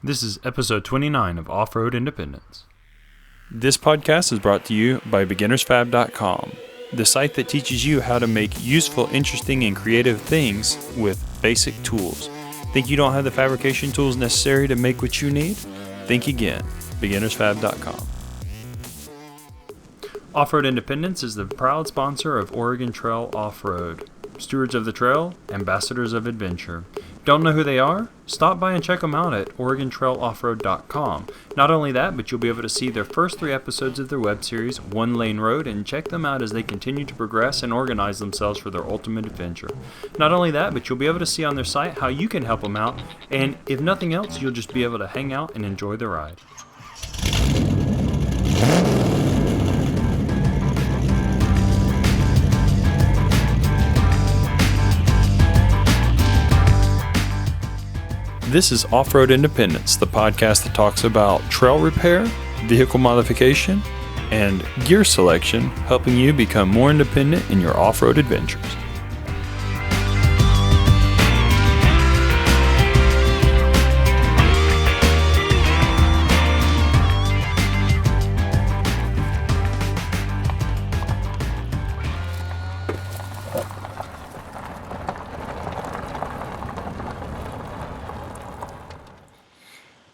This is episode 29 of Off-Road Independence. This podcast is brought to you by beginnersfab.com, the site that teaches you how to make useful, interesting, and creative things with basic tools. Think you don't have the fabrication tools necessary to make what you need? Think again. beginnersfab.com. Off-Road Independence is the proud sponsor of OregonTrail Off-Road. Stewards of the trail, ambassadors of adventure. Don't know who they are? Stop by and check them out at OregonTrailOffroad.com. Not only that, but you'll be able to see their first 3 episodes of their web series, One Lane Road, and check them out as they continue to progress and organize themselves for their ultimate adventure. Not only that, but you'll be able to see on their site how you can help them out, and if nothing else, you'll just be able to hang out and enjoy the ride. This is Off-Road Independence, the podcast that talks about trail repair, vehicle modification, and gear selection, helping you become more independent in your off-road adventures.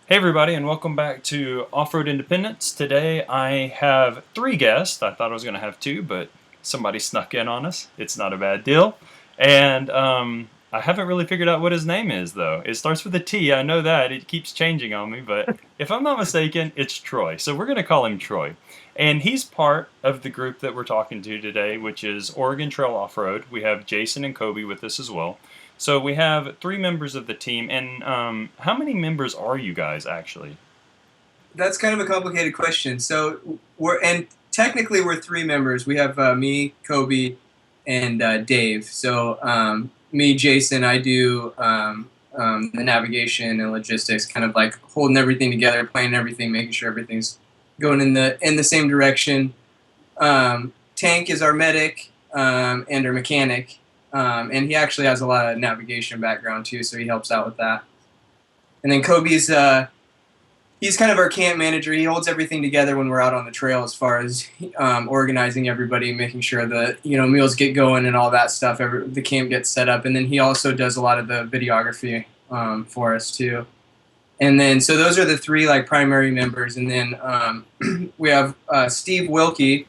Hey everybody, and welcome back to Off-Road Independence. Today I have 3 guests. I thought I was going to have 2, but somebody snuck in on us. It's not a bad deal. And I haven't really figured out what his name is, though. It starts with a T. I know that. It keeps changing on me, but if I'm not mistaken, it's Troy. So we're going to call him Troy. And he's part of the group that we're talking to today, which is OregonTrail Off-Road. We have Jason and Kobe with us as well. So we have 3 members of the team, and how many members are you guys actually? That's kind of a complicated question. So technically we're 3 members. We have me, Kobe, and Dave. So me, Jason, I do the navigation and logistics, kind of like holding everything together, planning everything, making sure everything's going in the same direction. Tank is our medic and our mechanic. And he actually has a lot of navigation background too, so he helps out with that. And then Kobe's he's kind of our camp manager. He holds everything together when we're out on the trail, as far as organizing everybody, making sure that meals get going and all that stuff. The camp gets set up, and then he also does a lot of the videography for us too. And then so those are the 3 like primary members, and then we have Steve Wilkie,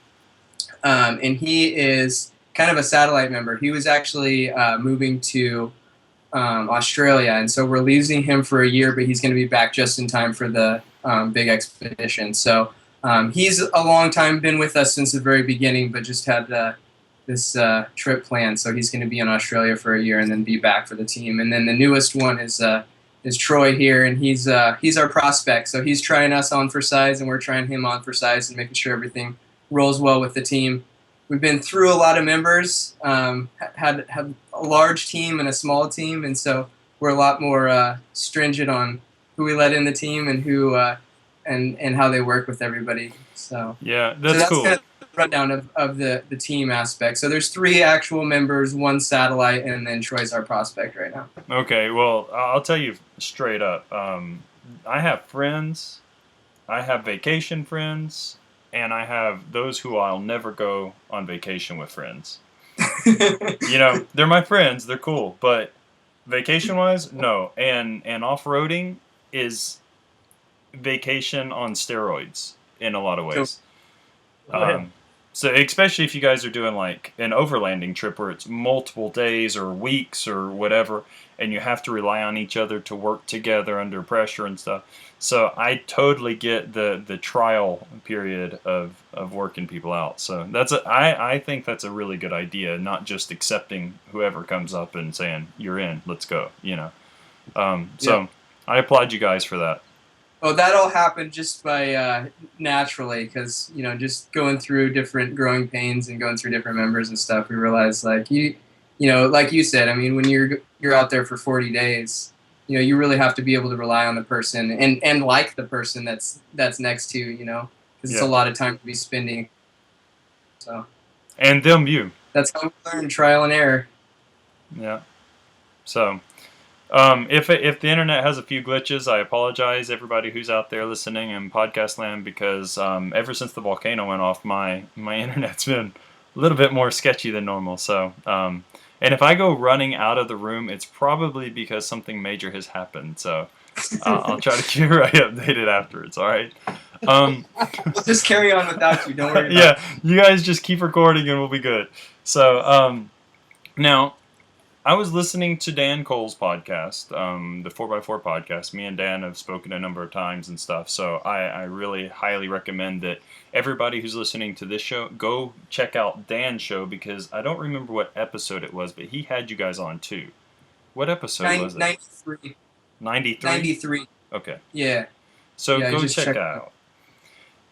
and he is kind of a satellite member. He was actually moving to Australia, and so we're losing him for a year, but he's going to be back just in time for the big expedition. So he's a long time been with us since the very beginning, but just had this trip planned. So he's going to be in Australia for a year and then be back for the team. And then the newest one is Troy here, and he's our prospect. So he's trying us on for size, and we're trying him on for size, and making sure everything rolls well with the team. We've been through a lot of members, had a large team and a small team, and so we're a lot more stringent on who we let in the team and who and how they work with everybody. So yeah, that's cool. Kind of the rundown of the team aspect. So there's 3 actual members, 1 satellite, and then Troy's our prospect right now. Okay, well, I'll tell you straight up. I have friends. I have vacation friends. And I have those who I'll never go on vacation with friends. They're my friends. They're cool. But vacation-wise, no. And off-roading is vacation on steroids in a lot of ways. So especially if you guys are doing like an overlanding trip where it's multiple days or weeks or whatever, and you have to rely on each other to work together under pressure and stuff. So I totally get the trial period of working people out. So I think that's a really good idea, not just accepting whoever comes up and saying, you're in, let's go, So I applaud you guys for that. Oh, that all happened just by naturally, because just going through different growing pains and going through different members and stuff, we realized like like you said, I mean, when you're out there for 40 days, you really have to be able to rely on the person and like the person that's next to you, because it's a lot of time to be spending. So. And them you. That's how we learn, trial and error. Yeah. So. If the internet has a few glitches, I apologize, everybody who's out there listening in podcast land, because ever since the volcano went off, my internet's been a little bit more sketchy than normal. So, and if I go running out of the room, it's probably because something major has happened. So, I'll try to keep everybody updated afterwards. All right. We'll just carry on without you. Don't worry. Yeah, you guys just keep recording and we'll be good. So, now. I was listening to Dan Cole's podcast, the 4x4 podcast. Me and Dan have spoken a number of times and stuff, so I really highly recommend that everybody who's listening to this show go check out Dan's show, because I don't remember what episode it was, but he had you guys on too. What episode was it? 93. 93? 93. Okay. Yeah. So Yeah, go just check check that it out.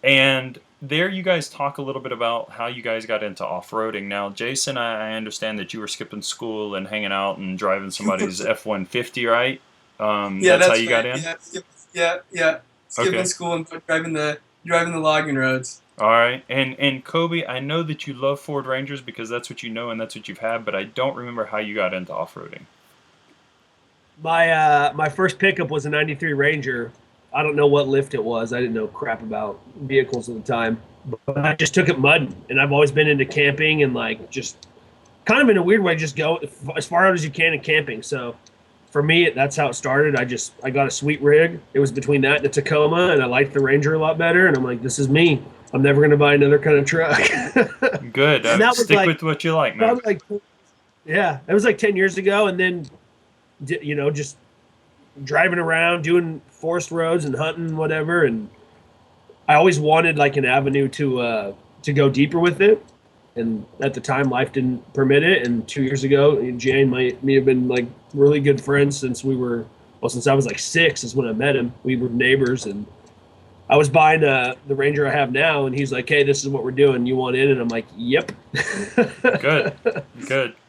And there you guys talk a little bit about how you guys got into off-roading. Now, Jason, I understand that you were skipping school and hanging out and driving somebody's F-150, right? Yeah, that's how that's you right. got in? Yeah. Skipping Okay. school and driving the logging roads. All right. And Kobe, I know that you love Ford Rangers because that's what you know and that's what you've had, but I don't remember how you got into off-roading. My first pickup was a 93 Ranger. I don't know what lift it was. I didn't know crap about vehicles at the time. But I just took it mudding. And I've always been into camping and like just kind of in a weird way, just go as far out as you can in camping. So for me, that's how it started. I got a sweet rig. It was between that and the Tacoma, and I liked the Ranger a lot better. And I'm like, this is me. I'm never going to buy another kind of truck. Good. And that was Stick like- with what you like, man. Yeah, it was like 10 years ago. And then, just driving around, doing forest roads and hunting, whatever. And I always wanted like an avenue to go deeper with it. And at the time, life didn't permit it. And 2 years ago, Jay and me have been like really good friends since I was like 6 is when I met him. We were neighbors, and I was buying the Ranger I have now, and he's like, "Hey, this is what we're doing. You want in?" And I'm like, "Yep." Good.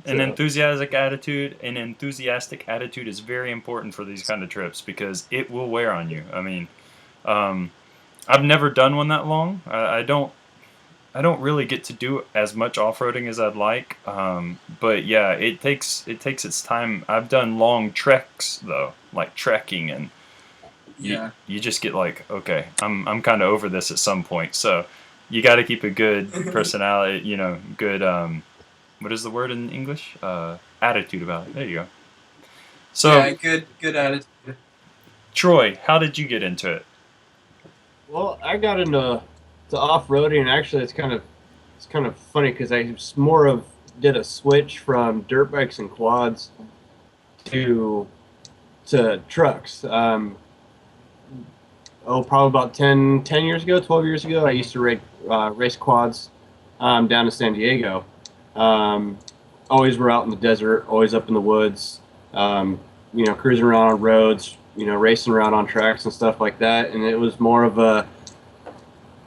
An So- enthusiastic attitude is very important for these kind of trips because it will wear on you. I mean, I've never done one that long. I don't really get to do as much off-roading as I'd like. But yeah, it takes its time. I've done long treks though, like trekking, and you just get like, okay, I'm kind of over this at some point. So you got to keep a good personality, good what is the word in English? Attitude about it. There you go. So Yeah, good attitude. Troy, how did you get into it? Well, I got into off-roading, and actually it's kind of funny because I did a switch from dirt bikes and quads to trucks. Probably about 10 years ago, 12 years ago, I used to race quads down in San Diego. Always were out in the desert, always up in the woods, cruising around on roads, racing around on tracks and stuff like that. And it was more of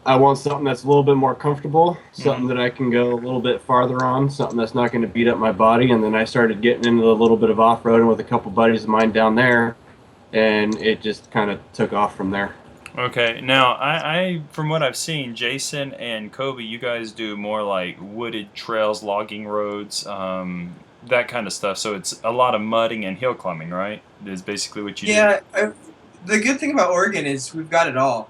I want something that's a little bit more comfortable, something that I can go a little bit farther on, something that's not going to beat up my body. And then I started getting into a little bit of off-roading with a couple buddies of mine down there, and it just kind of took off from there. Okay, now I from what I've seen, Jason and Kobe, you guys do more like wooded trails, logging roads, that kind of stuff. So it's a lot of mudding and hill climbing, right? Is basically what you do. Yeah, the good thing about Oregon is we've got it all.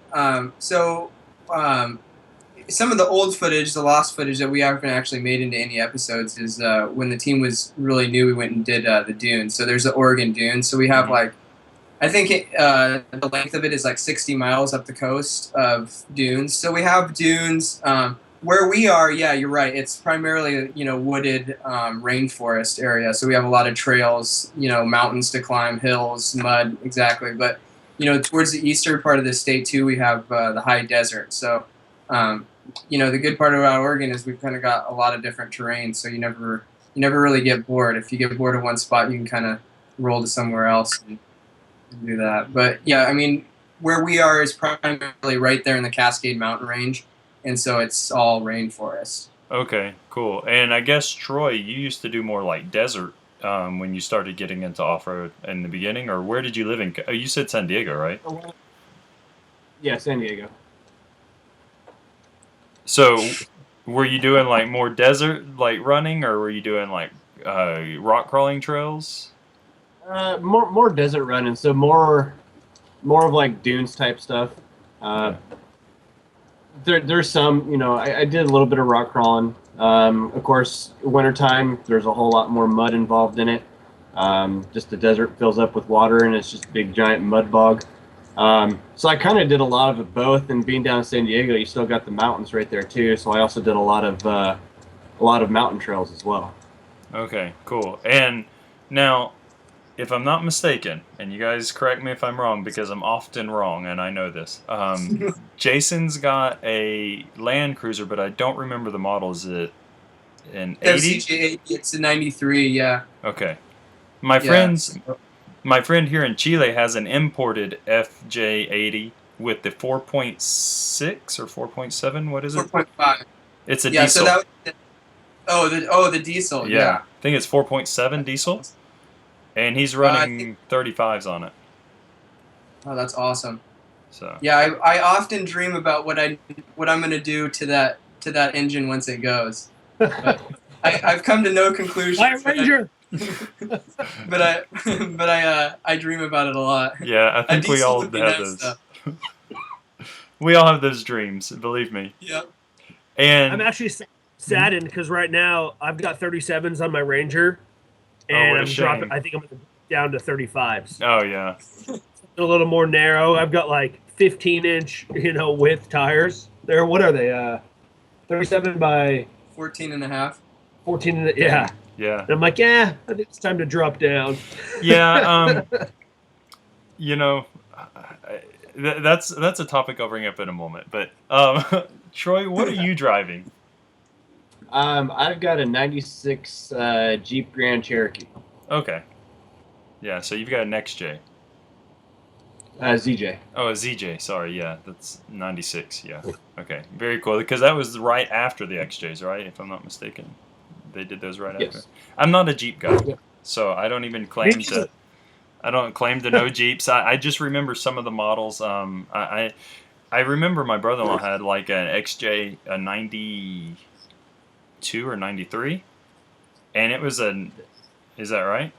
Some of the old footage, the lost footage that we haven't actually made into any episodes is when the team was really new, we went and did the dunes. So there's the Oregon dunes. So we have I think the length of it is like 60 miles up the coast of dunes. So we have dunes. Where we are, yeah, you're right. It's primarily, wooded rainforest area. So we have a lot of trails, mountains to climb, hills, mud, exactly. But, towards the eastern part of the state, too, we have the high desert. So, the good part about Oregon is we've kind of got a lot of different terrain. So you never really get bored. If you get bored of one spot, you can kind of roll to somewhere else and do that. But, yeah, I mean, where we are is primarily right there in the Cascade Mountain Range. And so it's all rainforest. Okay, cool. And I guess, Troy, you used to do more like desert when you started getting into off-road in the beginning, or where did you live in? Oh, you said San Diego, right? Yeah, San Diego. So were you doing like more desert like running, or were you doing like rock crawling trails? More desert running, so more of like dunes type stuff. There's some, I did a little bit of rock crawling. Of course, wintertime, there's a whole lot more mud involved in it. Just the desert fills up with water, and it's just a big giant mud bog. So I kind of did a lot of it both. And being down in San Diego, you still got the mountains right there too. So I also did a lot of mountain trails as well. Okay, cool. And now, if I'm not mistaken, and you guys correct me if I'm wrong because I'm often wrong, and I know this. Jason's got a Land Cruiser, but I don't remember the model. Is it an 80? FCJ80, it's a 93, yeah. Okay. My friend here in Chile has an imported FJ80 with the 4.6 or 4.7. What is it? 4.5. It's a Yeah, diesel. so that the diesel, yeah. I think it's 4.7 diesel. And he's running 35s on it. Oh, that's awesome. So yeah, I often dream about what I'm gonna do to that engine once it goes. But I've come to no conclusion. Fire Ranger. But I dream about it a lot. yeah, I think we all have those. We all have those dreams, believe me. Yep. And I'm actually saddened because right now I've got 37s on my Ranger. And what a I'm shame. dropping. I think I'm down to 35s. Oh yeah. A little more narrow. I've got like 15-inch, width tires. There. What are they? 37 by 14 and a half. 14. Yeah. Yeah. And I'm like, yeah, I think it's time to drop down. Yeah. That's a topic I'll bring up in a moment. But Troy, what are you driving? I've got a 96 Jeep Grand Cherokee. Okay. Yeah, so you've got an XJ. ZJ. Oh, a ZJ. Sorry, yeah, that's 96. Yeah. Okay, very cool. Because that was right after the XJs, right? If I'm not mistaken, they did those right Yes. after. I'm not a Jeep guy, so I don't even claim to. I don't claim to know Jeeps. I just remember some of the models. I remember my brother-in-law had like an XJ, a 92 or 93, and it was is that right?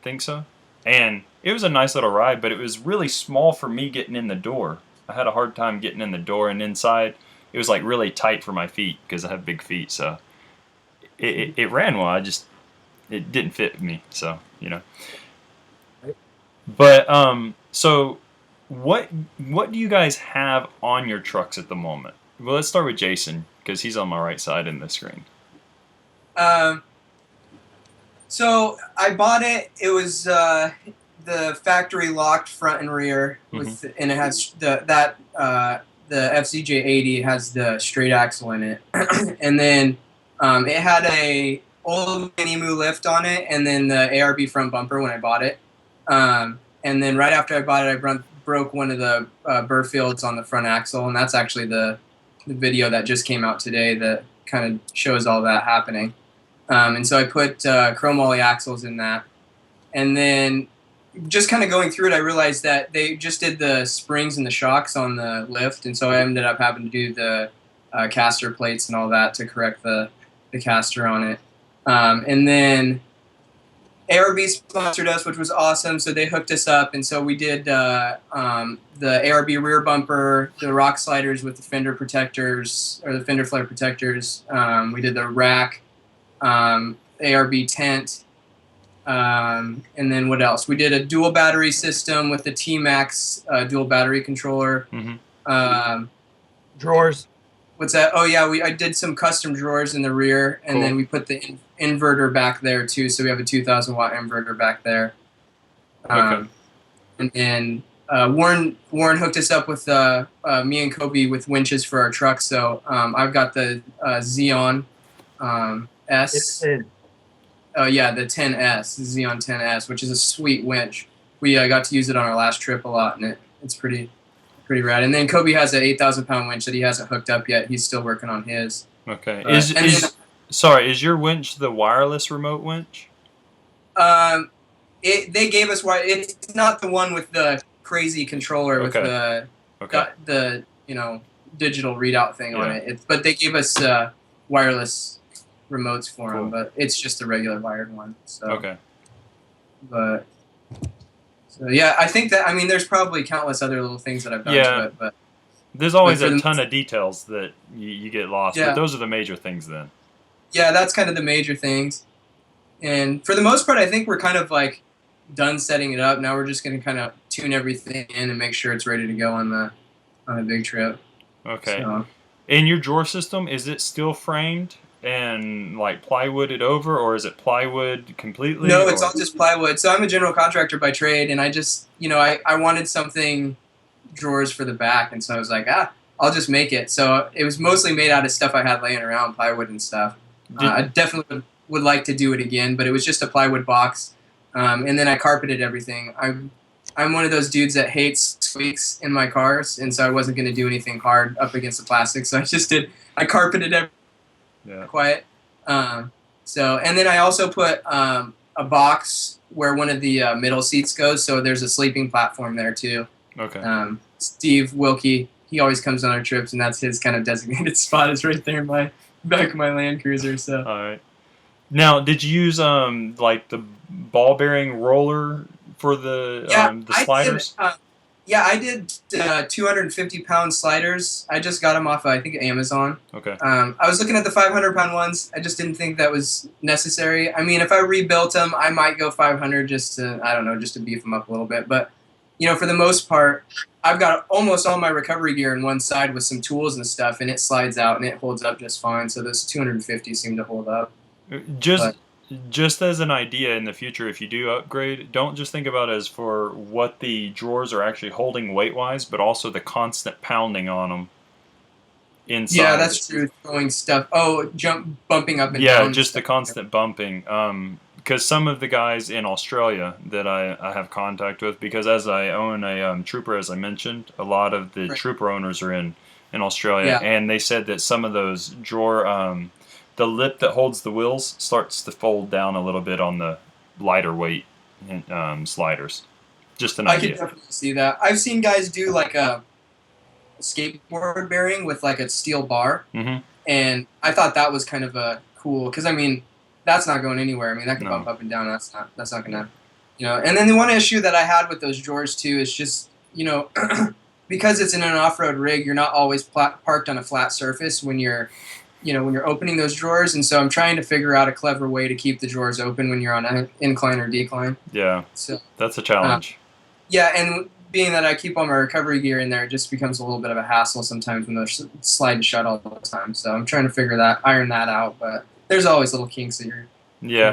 Think so. And it was a nice little ride, but it was really small for me getting in the door. I had a hard time getting in the door, and inside it was like really tight for my feet because I have big feet. So it ran well. It didn't fit me. So But so what do you guys have on your trucks at the moment? Well, let's start with Jason because he's on my right side in the screen. So I bought it. It was the factory locked front and rear, and it has the FCJ80 has the straight axle in it, and then it had a old Mini-Moo lift on it, and then the ARB front bumper when I bought it, and then right after I bought it, I broke one of the Burfields on the front axle, and that's actually the video that just came out today that kind of shows all that happening. And so I put chrome ollie axles in that. And then just kind of going through it, I realized that they just did the springs and the shocks on the lift. And so I ended up having to do the caster plates and all that to correct the caster on it. And then ARB sponsored us, which was awesome. So they hooked us up. And so we did the ARB rear bumper, the rock sliders with the fender protectors, or the fender flare protectors. We did the rack. ARB tent, and then what else? We did a dual battery system with the T-Max dual battery controller. Drawers. What's that? Oh yeah, I did some custom drawers in the rear, and then we put the inverter back there too. So we have a 2,000 watt inverter back there. And then Warren hooked us up with me and Kobe with winches for our truck. So I've got the Xeon. S. Oh yeah, the 10S, the Xeon 10S, which is a sweet winch. We got to use it on our last trip a lot, and it's pretty rad. And then Kobe has an 8,000 pound winch that he hasn't hooked up yet. He's still working on his. Okay. Is your winch the wireless remote winch? They gave us it's not the one with the crazy controller with the digital readout thing on it. But they gave us wireless remotes for them, but it's just a regular wired one. So. Okay. But So yeah, I think that, I mean, there's probably countless other little things that I've done to it, but there's always for a the ton of details that you get lost, but yeah, those are the major things then. yeah, that's kind of the major things. And for the most part, I think we're kind of like done setting it up. Now we're just going to kind of tune everything in and make sure it's ready to go on the big trip. Okay. So, And your drawer system, is it still framed and like plywooded over, or is it plywood completely? no, it's or? all just plywood. So I'm a general contractor by trade, and I just, I wanted something drawers for the back, and so I was like, I'll just make it. So it was mostly made out of stuff I had laying around, plywood and stuff. I definitely would like to do it again, but it was just a plywood box, and then I carpeted everything. I'm one of those dudes that hates squeaks in my cars, and so I wasn't going to do anything hard up against the plastic. So I carpeted everything quiet. So, and then I also put a box where one of the middle seats goes, so there's a sleeping platform there too. Okay. Steve Wilkie, he always comes on our trips, and that's his kind of designated spot, is right there in my back of my Land Cruiser. So. All right. Now, did you use like the ball bearing roller for the sliders? I did 250-pound sliders. I just got them off, I think, Amazon. Okay. I was looking at the 500-pound ones. I just didn't think that was necessary. I mean, if I rebuilt them, I might go 500 just to beef them up a little bit. But, for the most part, I've got almost all my recovery gear in one side with some tools and stuff, and it slides out and it holds up just fine. So those 250 seem to hold up. Just as an idea in the future, if you do upgrade, don't just think about it as for what the drawers are actually holding weight-wise, but also the constant pounding on them inside. Yeah, that's true. Throwing stuff. Oh, bumping up and down. Yeah, just the constant bumping. Because some of the guys in Australia that I have contact with, because as I own a trooper, as I mentioned, a lot of the trooper owners are in Australia, and they said that some of those drawer... the lip that holds the wheels starts to fold down a little bit on the lighter weight sliders. Just an idea. I can definitely see that. I've seen guys do like a skateboard bearing with like a steel bar, and I thought that was kind of a cool, because I mean, that's not going anywhere. I mean, that can bump up and down. That's not gonna, And then the one issue that I had with those drawers too is just, because it's in an off-road rig, you're not always parked on a flat surface when you're opening those drawers, and so I'm trying to figure out a clever way to keep the drawers open when you're on an incline or decline. Yeah, so that's a challenge. And being that I keep all my recovery gear in there, it just becomes a little bit of a hassle sometimes when they're sliding shut all the time. So I'm trying to iron that out, but there's always little kinks that you're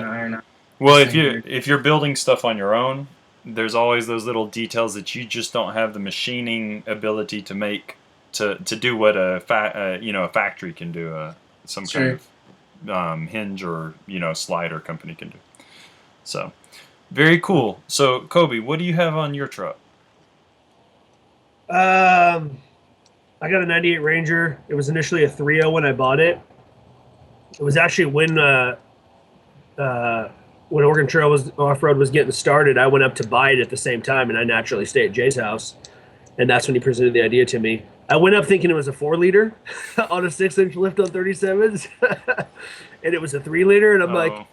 iron out. Well, if you're building stuff on your own, there's always those little details that you just don't have the machining ability to make. To do what a factory can do, some kind of hinge or slider company can do. So, very cool. So, Kobe, what do you have on your truck? I got a '98 Ranger. It was initially a 3.0 when I bought it. It was actually when OregonTrail off-road was getting started. I went up to buy it at the same time, and I naturally stay at Jay's house, and that's when he presented the idea to me. I went up thinking it was a 4-liter on a 6-inch lift on 37s, and it was a 3-liter, and I'm like,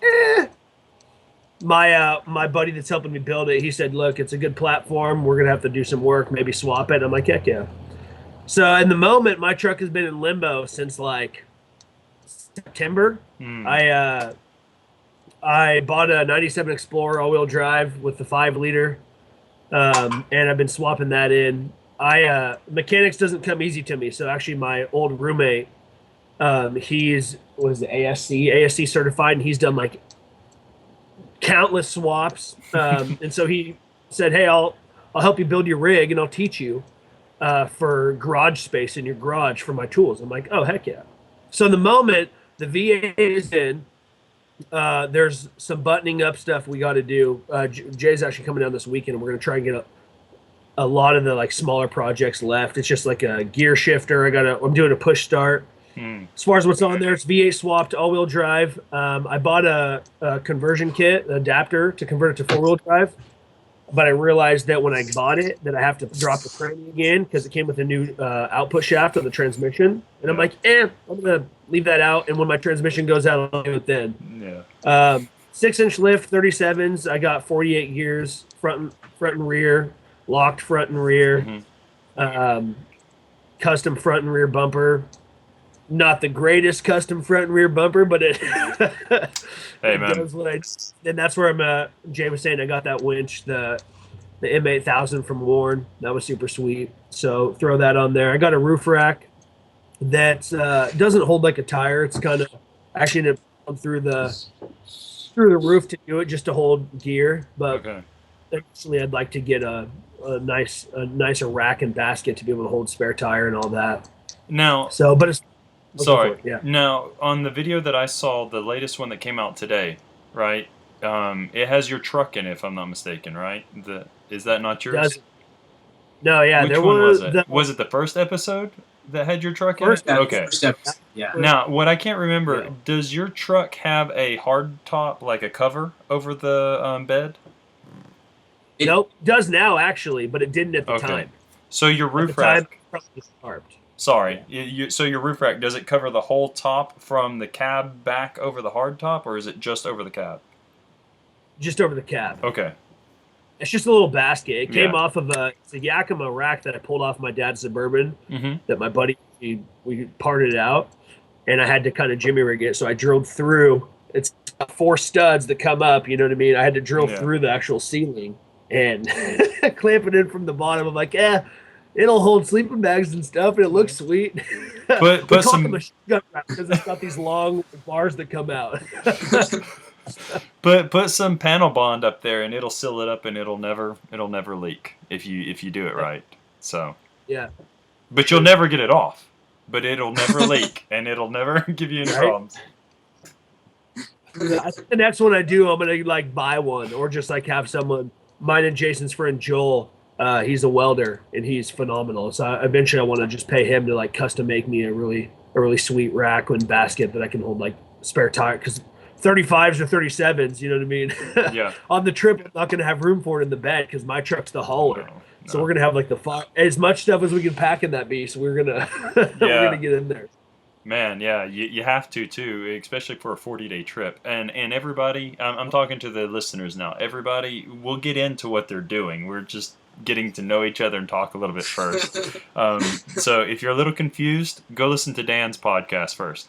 My buddy that's helping me build it, he said, look, it's a good platform. We're going to have to do some work, maybe swap it. I'm like, heck yeah. So in the moment, my truck has been in limbo since like September. I bought a 97 Explorer all-wheel drive with the 5-liter, and I've been swapping that in. Mechanics doesn't come easy to me. So actually my old roommate, he's ASC certified, and he's done like countless swaps. And so he said, hey, I'll help you build your rig, and I'll teach you for garage space in your garage for my tools. I'm like, oh, heck yeah. So in the moment the V8 is in, there's some buttoning up stuff we got to do. Jay's actually coming down this weekend, and we're going to try and get a lot of the like smaller projects left. It's just like a gear shifter. I'm doing a push start. As far as what's on there, it's V8 swapped, all-wheel drive. I bought a conversion kit, an adapter to convert it to 4-wheel drive, but I realized that when I bought it that I have to drop the cranny again because it came with a new output shaft of the transmission. And I'm like, I'm going to leave that out, and when my transmission goes out, I'll do it then. Yeah. 6-inch lift, 37s. I got 48 gears, front and rear, locked front and rear, custom front and rear bumper. Not the greatest custom front and rear bumper, but it, it does what I. And that's where Jay was saying I got that winch, the M8000 from Warren. That was super sweet. So throw that on there. I got a roof rack that doesn't hold like a tire. It's kind of actually through the roof to do it just to hold gear. But eventually, I'd like to get a nicer rack and basket to be able to hold spare tire and all that. Now, but it's sorry. Yeah. Now, on the video that I saw, the latest one that came out today, right? It has your truck in it, if I'm not mistaken, right? Is that not yours? No, yeah. Which one was it? Was it the first episode that had your truck in it? Okay. First episode, yeah. Now, what I can't remember, does your truck have a hard top, like a cover over the bed? Nope, it does now actually, but it didn't at the time. So your roof rack. Sorry, so your roof rack, does it cover the whole top from the cab back over the hard top, or is it just over the cab? Just over the cab. Okay. It's just a little basket. It came off of it's a Yakima rack that I pulled off my dad's Suburban that my buddy, we parted out, and I had to kind of jimmy rig it. So I drilled through. It's 4 studs that come up, you know what I mean? I had to drill through the actual ceiling and clamp it in from the bottom. I'm like, it'll hold sleeping bags and stuff, and it looks sweet. Put some machine gun wrap because it's got these long bars that come out. Put some panel bond up there, and it'll seal it up, and it'll never leak if you do it right. So but you'll never get it off. But it'll never leak, and it'll never give you any problems. I think the next one I do, I'm gonna like buy one or just like have someone. Mine and Jason's friend Joel. He's a welder and he's phenomenal. So eventually I want to just pay him to like custom make me a really sweet rack and basket that I can hold like spare tire, because 35s or 37s, you know what I mean? Yeah. On the trip, I'm not going to have room for it in the bed because my truck's the hauler. No. So we're going to have like as much stuff as we can pack in that beast. We're going to we're going to get in there. Man, yeah, you have to too, especially for a 40-day trip. And everybody, I'm talking to the listeners now. Everybody will get into what they're doing. We're just getting to know each other and talk a little bit first. So if you're a little confused, go listen to Dan's podcast first.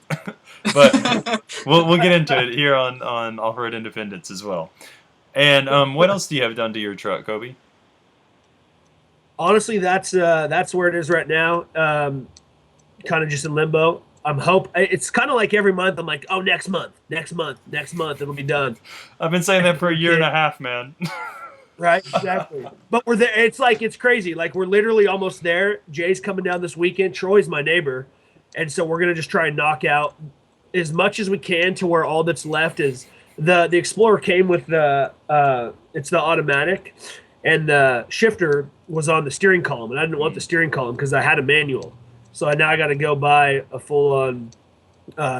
But we'll get into it here on Off-Road Independence as well. And what else do you have done to your truck, Kobe? Honestly, that's where it is right now. Kind of just in limbo. It's kind of like every month I'm like, oh, next month it'll be done. I've been saying that for a year and a half, man. Right, exactly. But we're there. It's crazy. Like we're literally almost there. Jay's coming down this weekend. Troy's my neighbor, and so we're gonna just try and knock out as much as we can to where all that's left is the Explorer came with the it's the automatic, and the shifter was on the steering column, and I didn't want the steering column because I had a manual. So now I got to go buy a full-on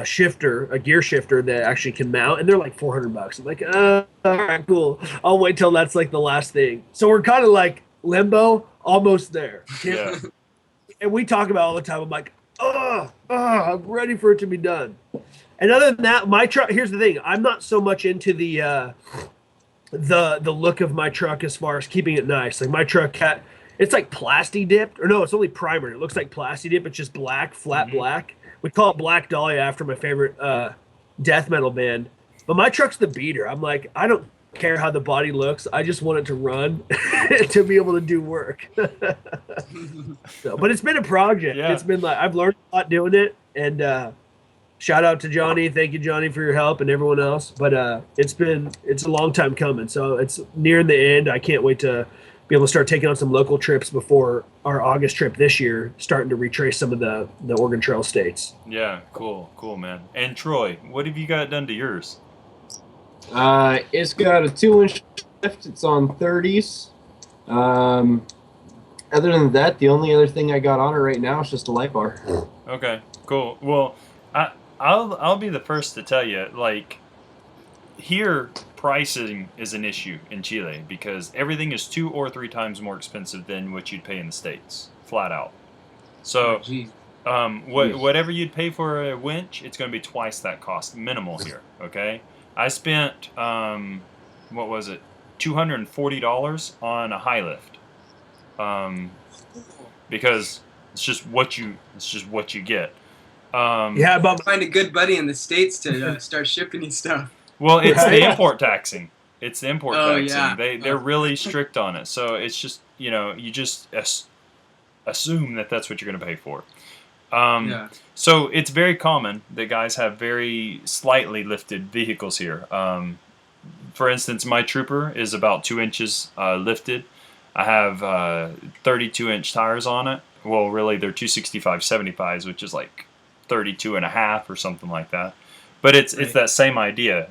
shifter, a gear shifter that actually can mount, and they're like $400. I'm like, all right, cool. I'll wait till that's like the last thing. So we're kind of like limbo, almost there. Yeah. And we talk about it all the time. I'm like, I'm ready for it to be done. And other than that, my truck. Here's the thing: I'm not so much into the look of my truck as far as keeping it nice. Like my truck it's like plasti dipped, or no, it's only primer. It looks like plasti dip. It's just black, flat black. We call it Black Dahlia after my favorite death metal band. But my truck's the beater. I'm like, I don't care how the body looks. I just want it to run to be able to do work. But it's been a project. Yeah. It's been like I've learned a lot doing it. And shout out to Johnny. Thank you, Johnny, for your help and everyone else. But it's a long time coming. So it's nearing the end. I can't wait to be able to start taking on some local trips before our August trip this year, starting to retrace some of the OregonTrail states. Yeah, cool, man. And Troy, what have you got done to yours? It's got a 2-inch lift. It's on 30s. Other than that, the only other thing I got on it right now is just a light bar. Okay, cool. Well, I'll be the first to tell you, like, here pricing is an issue in Chile because everything is 2 or 3 times more expensive than what you'd pay in the States, flat out. So, whatever you'd pay for a winch, it's going to be twice that cost, minimal here. Okay, I spent what was it, $240 on a high lift, because it's just what you get. Yeah, but Find a good buddy in the States to start shipping you stuff. Well, it's Right. the import taxing. It's the import Oh, taxing. yeah. They're really strict on it. So it's just, you just assume that that's what you're going to pay for. Yeah. So it's very common that guys have very slightly lifted vehicles here. For instance, my Trooper is about 2 inches lifted. I have 32-inch tires on it. Well, really, they're 265/75s, which is like 32 and a half or something like that. But it's that same idea,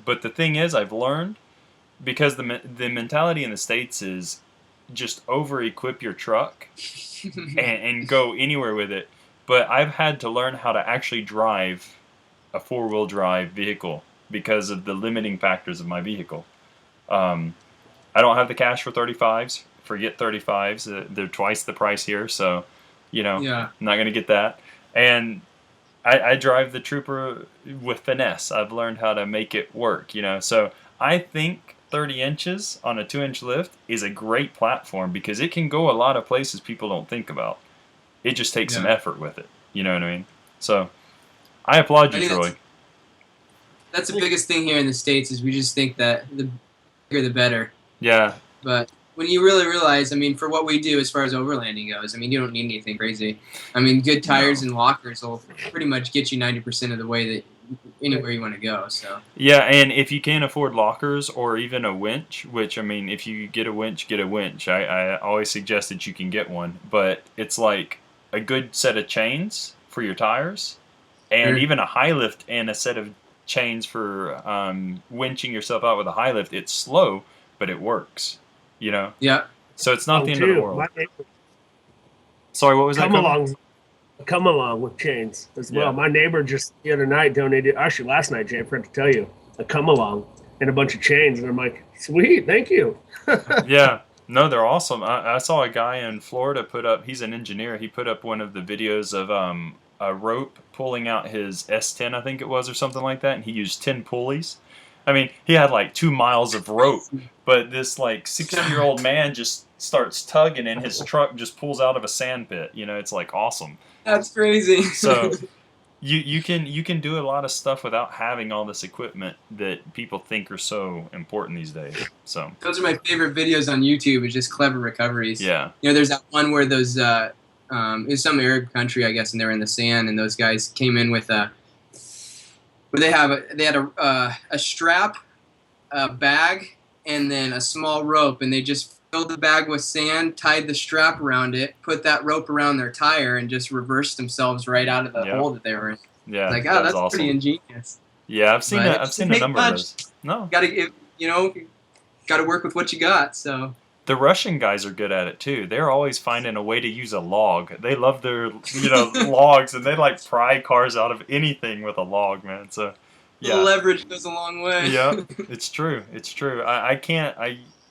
But the thing is, I've learned, because the mentality in the States is just over-equip your truck and go anywhere with it. But I've had to learn how to actually drive a four-wheel drive vehicle because of the limiting factors of my vehicle. I don't have the cash for 35s. Forget 35s. They're twice the price here, so Yeah. I'm not going to get that. And I drive the Trooper with finesse. I've learned how to make it work, So I think 30 inches on a 2-inch lift is a great platform because it can go a lot of places people don't think about. It just takes some effort with it. You know what I mean? So I applaud you, I think Troy. That's the biggest thing here in the States is we just think that the bigger the better. Yeah. But when you really realize, for what we do as far as overlanding goes, you don't need anything crazy. Good tires and lockers will pretty much get you 90% of the way that anywhere you want to go. So Yeah, and if you can't afford lockers or even a winch, which, if you get a winch, get a winch. I always suggest that you can get one, but it's like a good set of chains for your tires, and even a high lift and a set of chains for winching yourself out with a high lift. It's slow, but it works, Yeah. So it's not the end of the world. Sorry, what was that? Come along with chains as well. Yeah. My neighbor just the other night donated, actually last night, Jay, I forgot to tell you, a come along and a bunch of chains, and I'm like, sweet, thank you. Yeah. No, they're awesome. I saw a guy in Florida put up, he's an engineer, he put up one of the videos of a rope pulling out his S10, I think it was, or something like that, and he used 10 pulleys. He had like 2 miles of rope, but this like 60-year-old man just starts tugging and his truck just pulls out of a sand pit. It's like awesome. That's crazy. So you can do a lot of stuff without having all this equipment that people think are so important these days. So those are my favorite videos on YouTube. Is just clever recoveries. Yeah. There's that one where those it was some Arab country, I guess, and they were in the sand, and those guys came in with they had a strap, a bag, and then a small rope, and they just filled the bag with sand, tied the strap around it, put that rope around their tire, and just reversed themselves right out of the hole that they were in. Yeah, like, oh, that's awesome. Pretty ingenious. Yeah, I've seen a number of those. No, gotta work with what you got. So the Russian guys are good at it too. They're always finding a way to use a log. They love their logs, and they like pry cars out of anything with a log, man. So yeah, the leverage goes a long way. Yeah, it's true. It's true.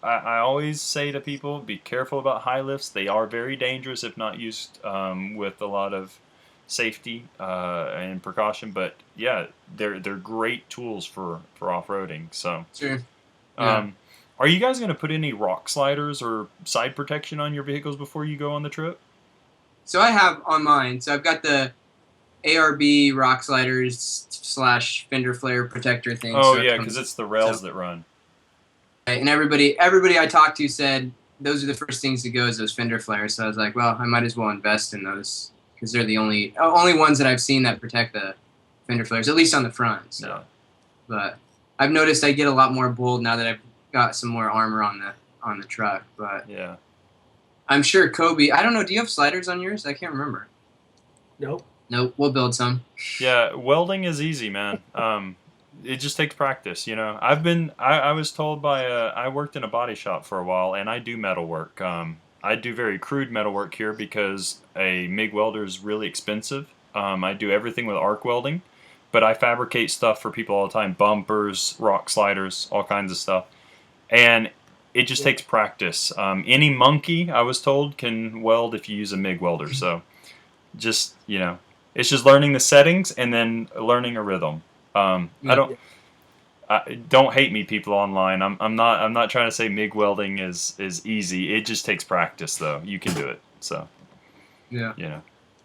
I always say to people, be careful about high lifts. They are very dangerous if not used with a lot of safety and precaution. But yeah, they're great tools for off-roading. So sure. Yeah. Are you guys going to put any rock sliders or side protection on your vehicles before you go on the trip? So I have on mine. So I've got the ARB rock sliders / fender flare protector thing. Oh, yeah, because it's the rails that run. And everybody I talked to said those are the first things to go is those fender flares. So I was like, well, I might as well invest in those because they're the only ones that I've seen that protect the fender flares, at least on the front. So, Yeah. But I've noticed I get a lot more bold now that I've got some more armor on the truck. But Yeah. I'm sure Kobe. I don't know. Do you have sliders on yours? I can't remember. Nope. We'll build some. Yeah, welding is easy, man. It just takes practice, I was told by I worked in a body shop for a while, and I do metal work. I do very crude metal work here because a MIG welder is really expensive. I do everything with arc welding, but I fabricate stuff for people all the time: bumpers, rock sliders, all kinds of stuff. And it just takes practice. Any monkey, I was told, can weld if you use a MIG welder. So just, it's just learning the settings and then learning a rhythm. don't hate me, people online. I'm not trying to say MIG welding is easy. It just takes practice, though. You can do it. So Yeah. you know,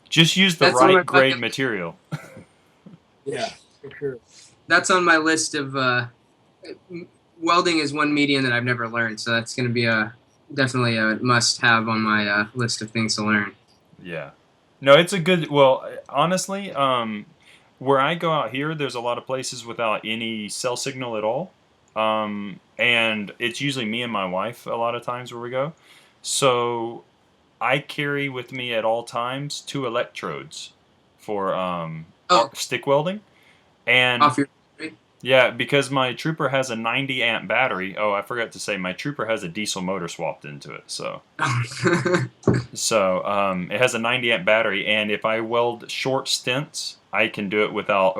just use the That's on my right grade bucket- material. Yeah, for sure. That's on my list of welding is one medium that I've never learned, so that's going to be definitely a must-have on my list of things to learn. Yeah. No, it's a good. Well, honestly, where I go out here, there's a lot of places without any cell signal at all, and it's usually me and my wife a lot of times where we go. So I carry with me at all times 2 electrodes for stick welding, and Off your yeah, because my Trooper has a 90 amp battery. Oh, I forgot to say my Trooper has a diesel motor swapped into it. So it has a 90 amp battery, and if I weld short stints, I can do it without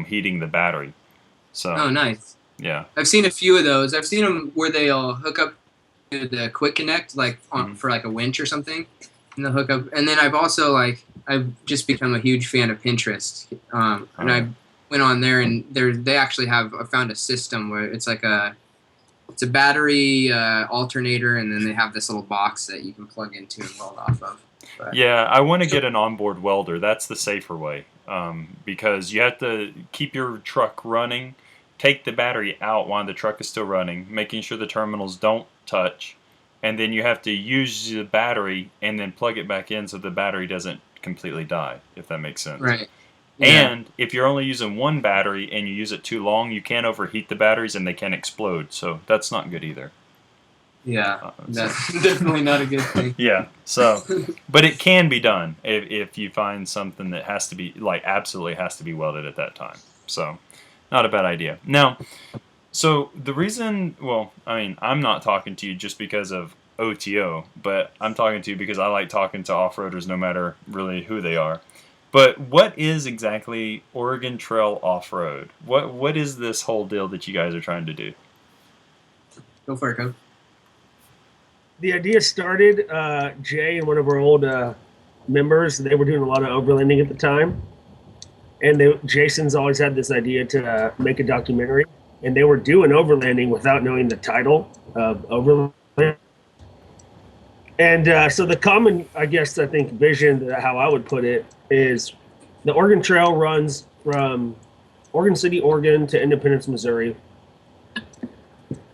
heating the battery. So Oh, nice. yeah. I've seen a few of those. I've seen them where they'll hook up to the quick connect, like for like a winch or something, and they'll hook up. And then I've also I've just become a huge fan of Pinterest, and I went on there, and they actually I found a system where it's like it's a battery alternator, and then they have this little box that you can plug into and weld off of. But, yeah, I want to get an onboard welder. That's the safer way, because you have to keep your truck running, take the battery out while the truck is still running, making sure the terminals don't touch, and then you have to use the battery and then plug it back in so the battery doesn't completely die, if that makes sense. Right. And if you're only using one battery and you use it too long, you can overheat the batteries and they can explode. So that's not good either. Yeah, that's definitely not a good thing. Yeah. So, but it can be done if you find something that has to be absolutely has to be welded at that time. So, not a bad idea. Now, so the reason, well, I mean, I'm not talking to you just because of OTO, but I'm talking to you because I like talking to off-roaders no matter really who they are. But what is exactly OregonTrail off-road? What is this whole deal that you guys are trying to do? Go for it, Coach. The idea started, Jay and one of our old members, they were doing a lot of overlanding at the time. And Jason's always had this idea to make a documentary. And they were doing overlanding without knowing the title of Overland. And so the common, I think, vision, how I would put it, is the Oregon Trail runs from Oregon City, Oregon to Independence, Missouri.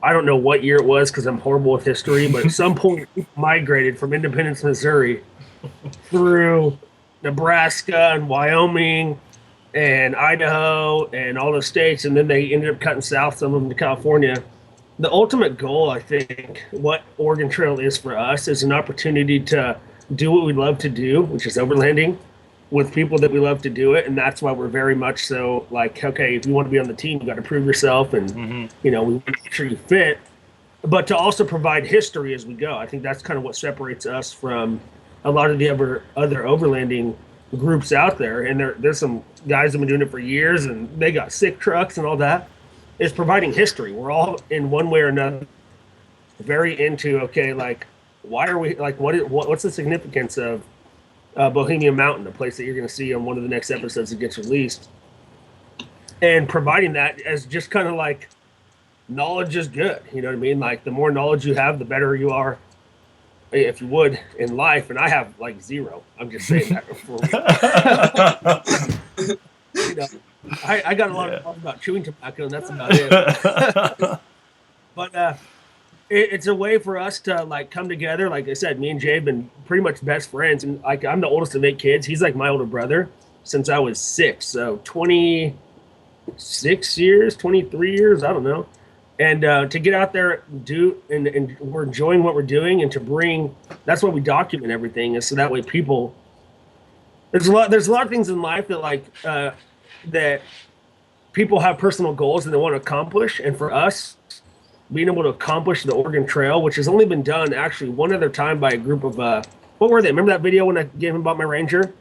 I don't know what year it was because I'm horrible with history, but at some point we migrated from Independence, Missouri through Nebraska and Wyoming and Idaho and all the states, and then they ended up cutting south, some of them to California. The ultimate goal, I think, what Oregon Trail is for us is an opportunity to do what we love to do, which is overlanding, with people that we love to do it. And that's why we're very much so okay, if you want to be on the team, you got to prove yourself, and we want to make sure you fit, but to also provide history as we go. I think that's kind of what separates us from a lot of the other overlanding groups out there. And there's some guys that have been doing it for years, and they got sick trucks and all that. Is providing history. We're all in one way or another very into why are we what's the significance of Bohemian Mountain, a place that you're going to see on one of the next episodes that gets released, and providing that as just kind of knowledge is good. You know what I mean? The more knowledge you have, the better you are, if you would, in life. And I have zero. I'm just saying that before. I got a lot of talk about chewing tobacco, and that's about it. But it's a way for us to come together. Like I said, me and Jay have been pretty much best friends, and I'm the oldest of 8 kids. He's my older brother since I was 6, so 26 years, 23 years, I don't know. And to get out there and we're enjoying what we're doing, and to bring, that's why we document everything, is so that way people. There's a lot of things in life that that people have personal goals that they want to accomplish, and for us, being able to accomplish the Oregon Trail, which has only been done actually one other time by a group of what were they? Remember that video when I gave him about my Ranger?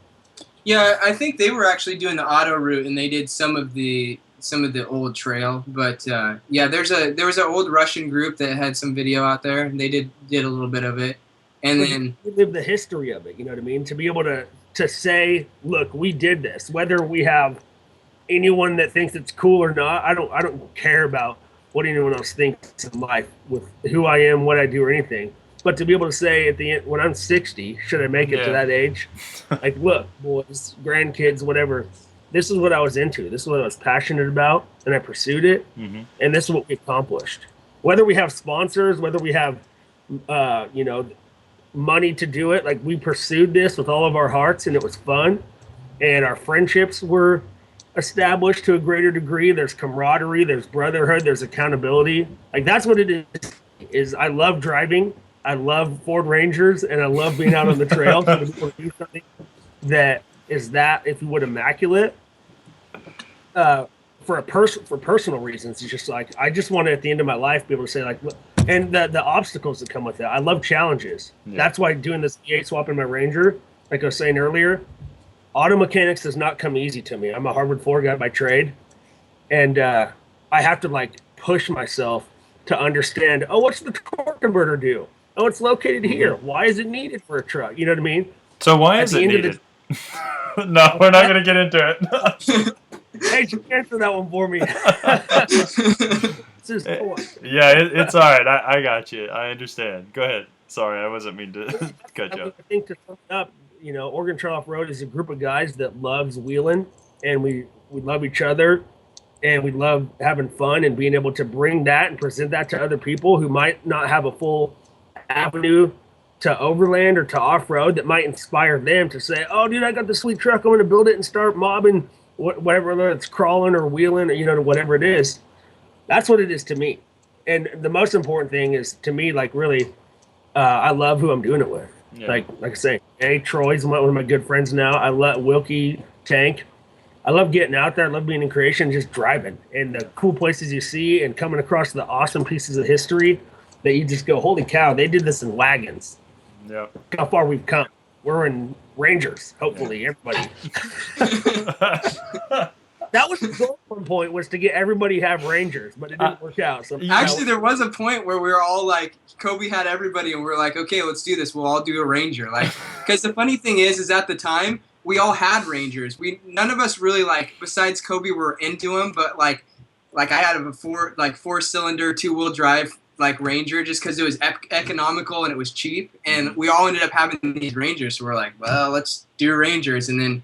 Yeah, I think they were actually doing the auto route, and they did some of the old trail. But there was an old Russian group that had some video out there, and they did a little bit of it, and then live the history of it. You know what I mean? To be able to say, look, we did this, whether we have anyone that thinks it's cool or not. I don't care about what anyone else thinks in life with who I am, what I do, or anything. But to be able to say at the end, when I'm 60, should I make it to that age? Like, look, boys, grandkids, whatever. This is what I was into. This is what I was passionate about, and I pursued it. Mm-hmm. And this is what we accomplished. Whether we have sponsors, whether we have, money to do it, like we pursued this with all of our hearts, and it was fun. And our friendships were established to a greater degree. There's camaraderie, there's brotherhood, there's accountability. Like that's what it is I love driving. I love Ford Rangers, and I love being out on the trail to be able to do something that is that, if you would, immaculate. For personal reasons, it's just like I just want to at the end of my life be able to say like, look, and the obstacles that come with it. I love challenges. Yeah. That's why doing this V8 swap in my Ranger, like I was saying earlier, auto mechanics does not come easy to me. I'm a hardwood floor guy by trade, and I have to like push myself to understand. Oh, what's the torque converter do? Oh, it's located here. Why is it needed for a truck? You know what I mean? So why is it needed? No, we're not going to get into it. Hey, you answer that one for me. It's all right. I got you. I understand. Go ahead. Sorry, I wasn't mean to cut you off. I think to sum it up, OregonTrail Off-Road is a group of guys that loves wheeling, and we love each other, and we love having fun and being able to bring that and present that to other people who might not have a full avenue to Overland or to off-road that might inspire them to say, oh, dude, I got this sweet truck. I'm going to build it and start mobbing whatever, whether it's crawling or wheeling or, whatever it is. That's what it is to me. And the most important thing is to me, like, really, I love who I'm doing it with. Yeah. Like I say, Troy's one of my good friends now. I love Wilkie, Tank. I love getting out there. I love being in creation, just driving and the cool places you see and coming across the awesome pieces of history that you just go, holy cow, they did this in wagons. Yeah. Look how far we've come. We're in Rangers, hopefully, everybody. That was the goal at one point, was to get everybody to have Rangers, but it didn't work out. So actually, there was a point where we were all like, Kobe had everybody, and we were like, okay, let's do this. We'll all do a Ranger. Like, because the funny thing is at the time, we all had Rangers. None of us really, like, besides Kobe, were into them, but like I had a four-cylinder, two-wheel drive, like, Ranger, just because it was economical and it was cheap, and we all ended up having these Rangers. So we're like, well, let's do Rangers, and then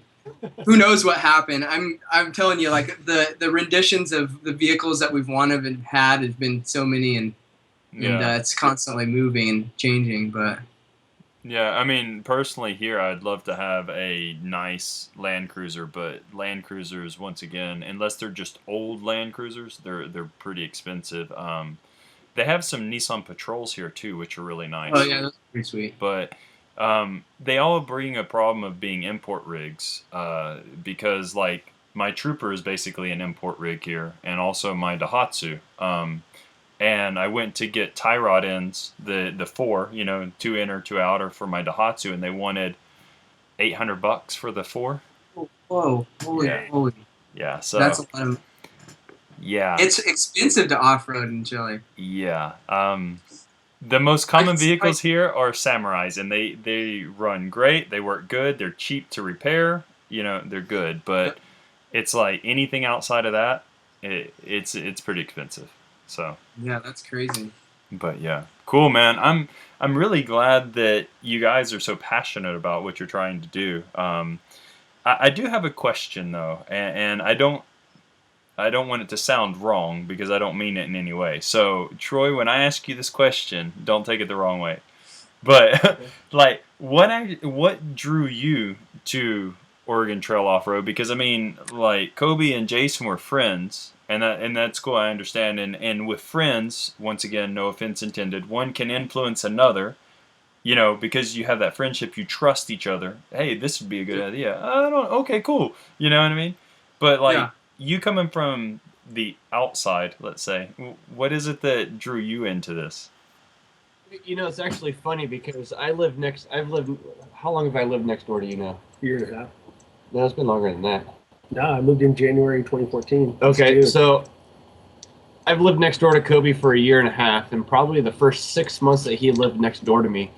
who knows what happened. I'm telling you, like, the renditions of the vehicles that we've wanted and had has been so many, and it's constantly moving and changing. But yeah, I mean, personally here, I'd love to have a nice Land Cruiser, but Land Cruisers, once again, unless they're just old Land Cruisers, they're pretty expensive. They have some Nissan Patrols here too, which are really nice. Oh yeah, that's pretty sweet. But they all bring a problem of being import rigs, because like my Trooper is basically an import rig here, and also my Daihatsu. And I went to get tie rod ends, the 4, 2 inner, 2 outer for my Daihatsu, and they wanted $800 for the 4. Whoa! Holy! Yeah, so that's a lot of. Yeah, it's expensive to off-road in Chile. Yeah. The most common vehicles here are Samurais, and they run great. They work good. They're cheap to repair. They're good. But it's like anything outside of that, it's pretty expensive. So yeah, that's crazy. But yeah, cool, man. I'm really glad that you guys are so passionate about what you're trying to do. I do have a question though, and I don't want it to sound wrong because I don't mean it in any way. So, Troy, when I ask you this question, don't take it the wrong way. But like, what drew you to OregonTrail Off-Road? Because I mean, like, Kobe and Jason were friends, and that's cool. I understand. And with friends, once again, no offense intended, one can influence another. Because you have that friendship, you trust each other. Hey, this would be a good idea. Okay, cool. You know what I mean? But like. Yeah. You coming from the outside, let's say, what is it that drew you into this? It's actually funny because how long have I lived next door to you now? A year and a half. No, it's been longer than that. No, I moved in January 2014. Okay, so I've lived next door to Kobe for a year and a half, and probably the first 6 months that he lived next door to me,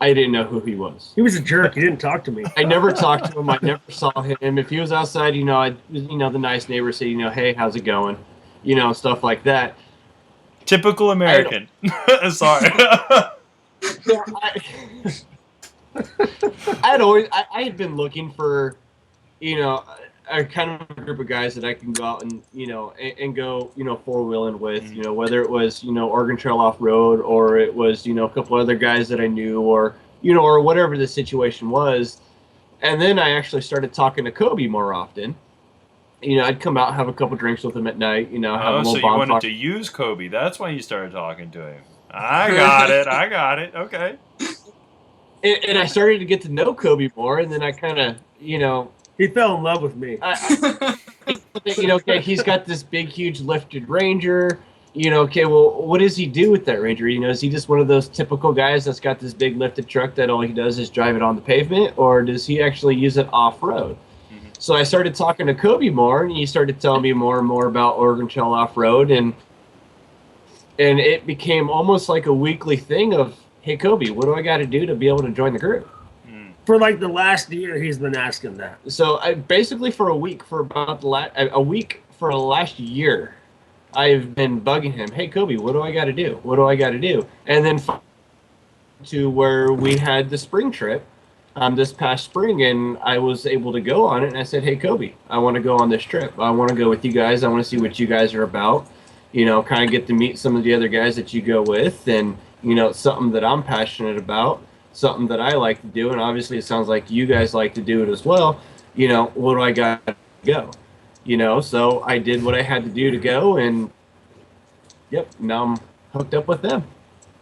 I didn't know who he was. He was a jerk. He didn't talk to me. I never talked to him. I never saw him. If he was outside, I'd, the nice neighbor say, hey, how's it going? Stuff like that. Typical American. Sorry. I had been looking for, a kind of a group of guys that I can go out and, and go, four-wheeling with, whether it was, OregonTrail off-road, or it was, a couple other guys that I knew, or, or whatever the situation was. And then I actually started talking to Kobe more often. I'd come out, have a couple drinks with him at night, have a little so you bonfire. wanted to use Kobe. That's why you started talking to him. I got it. Okay. And I started to get to know Kobe more, and then I kind of, He fell in love with me. Okay, he's got this big, huge lifted Ranger. Okay, well, what does he do with that Ranger? Is he just one of those typical guys that's got this big lifted truck that all he does is drive it on the pavement, or does he actually use it off-road? Mm-hmm. So I started talking to Kobe more, and he started telling me more and more about OregonTrail off-road, and it became almost like a weekly thing of, hey, Kobe, what do I got to do to be able to join the group? For like the last year, he's been asking that. So I basically for about a week for the last year, I've been bugging him. Hey, Kobe, what do I got to do? What do I got to do? And then to where we had the spring trip this past spring, and I was able to go on it. And I said, hey, Kobe, I want to go on this trip. I want to go with you guys. I want to see what you guys are about. Kind of get to meet some of the other guys that you go with, and it's something that I'm passionate about, something that I like to do, and obviously it sounds like you guys like to do it as well. What do I got to go? So I did what I had to do to go, and yep, now I'm hooked up with them.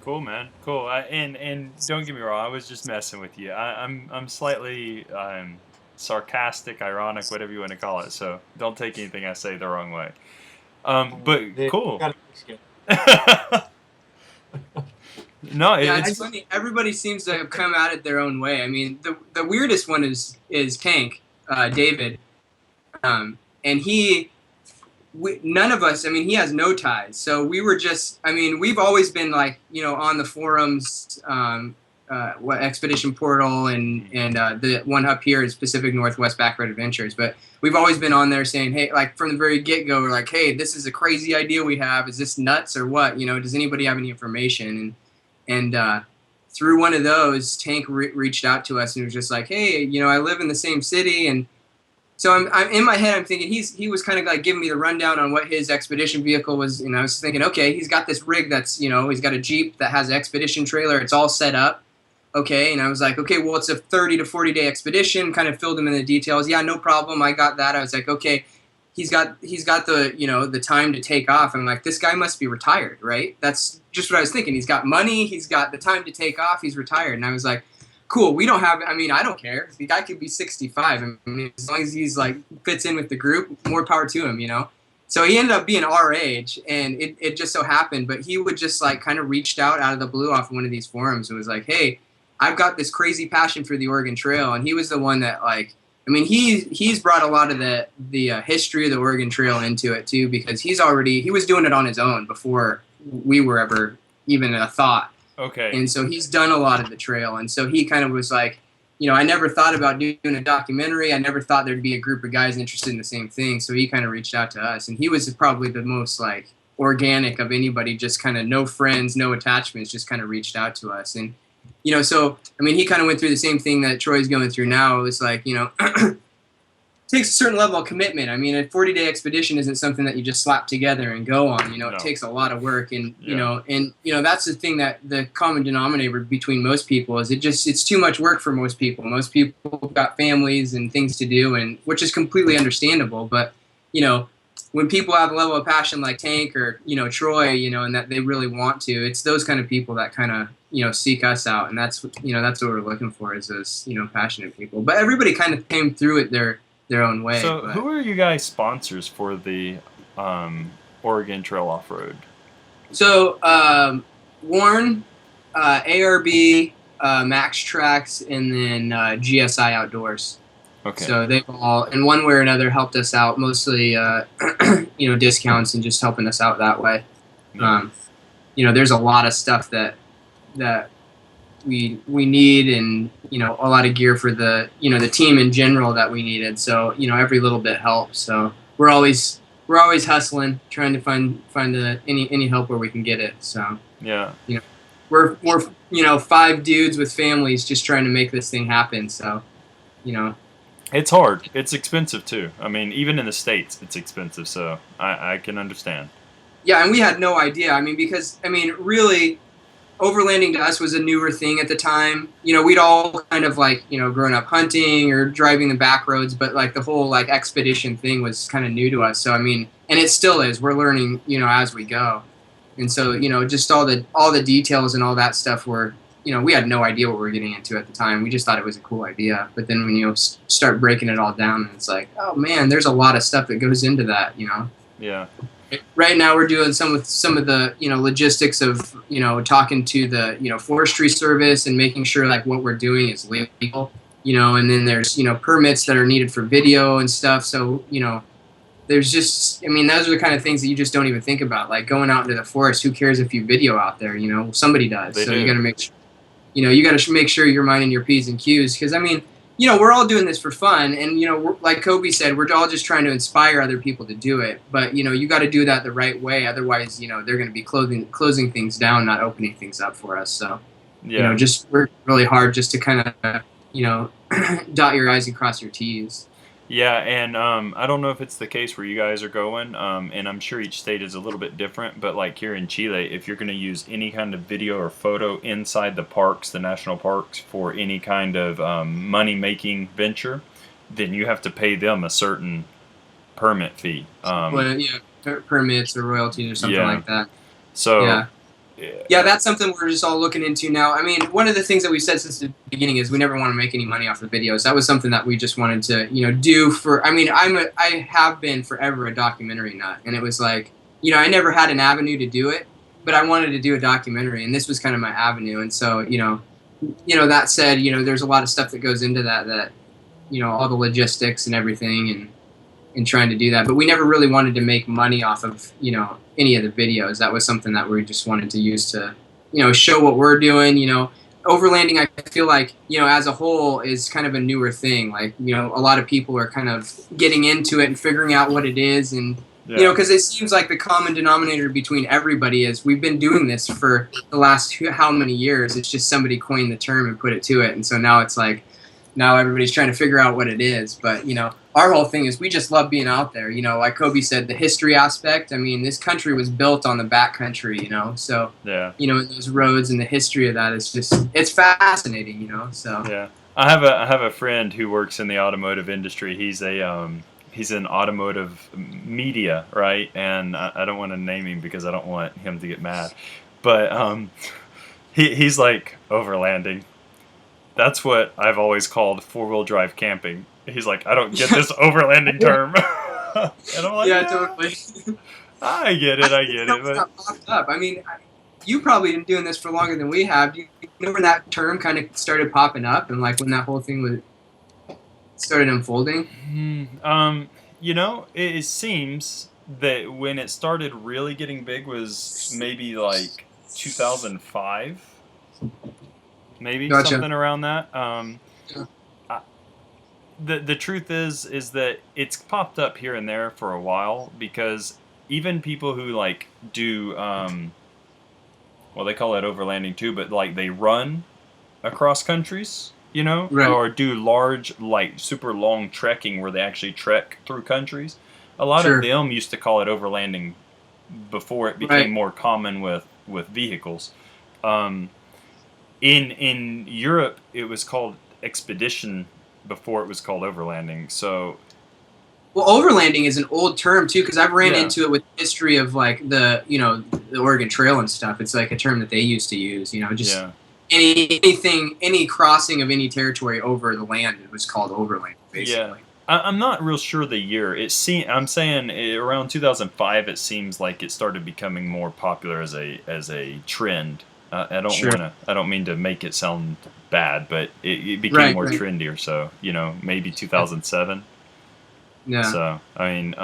Cool, man. Cool. And don't get me wrong, I was just messing with you. I'm slightly sarcastic, ironic, whatever you want to call it. So don't take anything I say the wrong way. But cool. No, yeah, it's funny. Everybody seems to have come at it their own way. I mean, the weirdest one is Tank, David, and none of us. I mean, he has no ties, so we were just. I mean, we've always been like on the forums, Expedition Portal, and the one up here is Pacific Northwest Backroad Adventures, but we've always been on there saying, hey, like from the very get-go, we're like, hey, this is a crazy idea we have. Is this nuts or what? Does anybody have any information? And through one of those, Tank reached out to us and was just like, hey, I live in the same city. And so I'm in my head, I'm thinking he was kind of like giving me the rundown on what his expedition vehicle was. And I was thinking, okay, he's got this rig that's, he's got a Jeep that has an expedition trailer. It's all set up. Okay. And I was like, okay, well, it's a 30 to 40 day expedition. Kind of filled him in the details. Yeah, no problem. I got that. I was like, okay. He's got the the time to take off. I'm like, this guy must be retired, right? That's just what I was thinking. He's got money. He's got the time to take off. He's retired. And I was like, cool. We don't have. I mean, I don't care. The guy could be 65. I mean, as long as he's like fits in with the group, more power to him. So he ended up being our age, and it just so happened. But he would just like kind of reached out of the blue off of one of these forums and was like, hey, I've got this crazy passion for the Oregon Trail, and he was the one that like. I mean, he's brought a lot of the history of the Oregon Trail into it too, because he was doing it on his own before we were ever even a thought. Okay. And so he's done a lot of the trail, and so he kind of was like, I never thought about doing a documentary. I never thought there'd be a group of guys interested in the same thing. So he kind of reached out to us, and he was probably the most like organic of anybody. Just kind of no friends, no attachments, just kind of reached out to us. And so, I mean, he kind of went through the same thing that Troy's going through now. It was like, takes a certain level of commitment. I mean, a 40-day expedition isn't something that you just slap together and go on. No. It takes a lot of work. And, that's the thing that the common denominator between most people is it's too much work for most people. Most people have got families and things to do, and which is completely understandable. But, when people have a level of passion like Tank or, Troy, and that they really want to, it's those kind of people that kind of, seek us out. And that's what we're looking for is those, passionate people. But everybody kind of came through it their own way. So who are you guys sponsors for the Oregon Trail Off-Road? So Warren, ARB, Max Tracks, and then GSI Outdoors. Okay. So they've all, in one way or another, helped us out, mostly, discounts and just helping us out that way. Nice. There's a lot of stuff that we need, and a lot of gear for the the team in general that we needed. So every little bit helps. So we're always hustling, trying to find any help where we can get it. So Yeah. we're 5 dudes with families just trying to make this thing happen. So It's hard. It's expensive too. I mean, even in the States, it's expensive. So I can understand. yeah, and we had no idea. I mean, because really, overlanding to us was a newer thing at the time. We'd all kind of grown up hunting or driving the back roads, but like the whole expedition thing was kind of new to us. So I mean, and it still is. We're learning, as we go. And so, just all the details and all that stuff were, we had no idea what we were getting into at the time. We just thought it was a cool idea. But then when you start breaking it all down, and it's like, oh man, there's a lot of stuff that goes into that. Yeah. Right now we're doing some of the logistics of talking to the forestry service and making sure what we're doing is legal. And then there's permits that are needed for video and stuff. So there's just those are the kind of things that you just don't even think about. Like going out into the forest, who cares if you video out there? Somebody does. They so do. You got to make sure you got to make sure you're minding your P's and Q's, because we're all doing this for fun, and like Kobe said, we're all just trying to inspire other people to do it. But you got to do that the right way. Otherwise, they're going to be closing things down, not opening things up for us. So Yeah. just work really hard just to kind of dot your I's and cross your T's. Yeah, and I don't know if it's the case where you guys are going, and I'm sure each state is a little bit different, but like here in Chile, if you're going to use any kind of video or photo inside the parks, the national parks, for any kind of money-making venture, then you have to pay them a certain permit fee. Permits or royalties or something like that. So... Yeah. Yeah, that's something we're just all looking into now. I mean, one of the things that we've said since the beginning is we never want to make any money off the videos. That was something that we just wanted to, do for. I mean, I have been forever a documentary nut, and it was like, I never had an avenue to do it, but I wanted to do a documentary, and this was kind of my avenue. And so, that said, there's a lot of stuff that goes into that, all the logistics and everything, and trying to do that. But we never really wanted to make money off of, any of the videos. That was something that we just wanted to use to, show what we're doing. Overlanding, I feel like, as a whole is kind of a newer thing. Like, a lot of people are kind of getting into it and figuring out what it is. And, because it seems like the common denominator between everybody is we've been doing this for the last how many years. It's just somebody coined the term and put it to it. And so now it's like, now everybody's trying to figure out what it is. But, our whole thing is we just love being out there. Like Kobe said, the history aspect. I mean, this country was built on the backcountry, so, those roads and the history of that is just, it's fascinating, so. Yeah. I have a friend who works in the automotive industry. He's in automotive media, right? And I don't want to name him because I don't want him to get mad. But he's like, overlanding. That's what I've always called four-wheel drive camping. He's like, I don't get this overlanding term. And I'm like, yeah, totally. I get it. But popped up. I mean, you probably been doing this for longer than we have. Do you know when that term kind of started popping up, and when that whole thing started unfolding? It seems that when it started really getting big was maybe like 2005. Maybe Gotcha. something around that. The truth is that it's popped up here and there for a while, because even people who do they call it overlanding too, but they run across countries, Right. or do large super long trekking where they actually trek through countries. A lot Sure. of them used to call it overlanding before it became more common with vehicles. In Europe, it was called expedition before it was called overlanding. So, well, overlanding is an old term too, because I've ran into it with history of the OregonTrail and stuff. It's like a term that they used to use. Just any crossing of any territory over the land, it was called overland, basically. Yeah. I'm not real sure the year. I'm saying around 2005. It seems like it started becoming more popular as a trend. I don't mean to make it sound bad, but it became more trendier. So maybe 2007. Yeah. So I mean,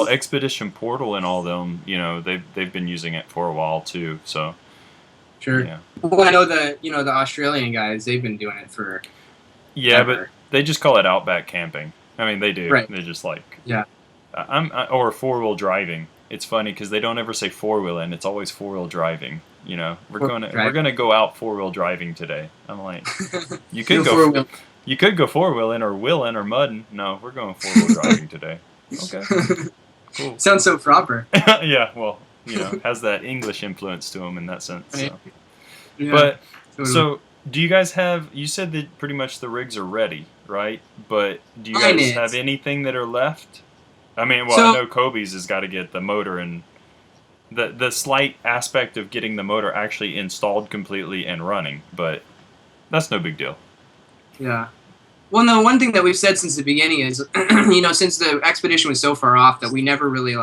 Expedition Portal and all them, they've been using it for a while too. So Sure. Yeah. Well, I know the Australian guys, they've been doing it for Yeah, ever. but they just call it outback camping. I mean, they do. Right. They're just like Yeah. or 4-wheel driving. It's funny because they don't ever say 4-wheeling. It's always 4-wheel driving. You know, we're gonna go out 4-wheel driving today. I'm like, you could go 4-wheeling or wheeling or mudding. No, we're going 4-wheel driving today. Okay, cool. Sounds so proper. Yeah, well, has that English influence to them in that sense. So. Yeah, But totally. so, do you guys have? You said that pretty much the rigs are ready, right? But do you Mine guys is. have anything that are left? I mean, well, So- I know Kobe's has got to get the motor and the slight aspect of getting the motor actually installed completely and running, but that's no big deal. Yeah. Well, no, one thing that we've said since the beginning is, since the expedition was so far off that we never really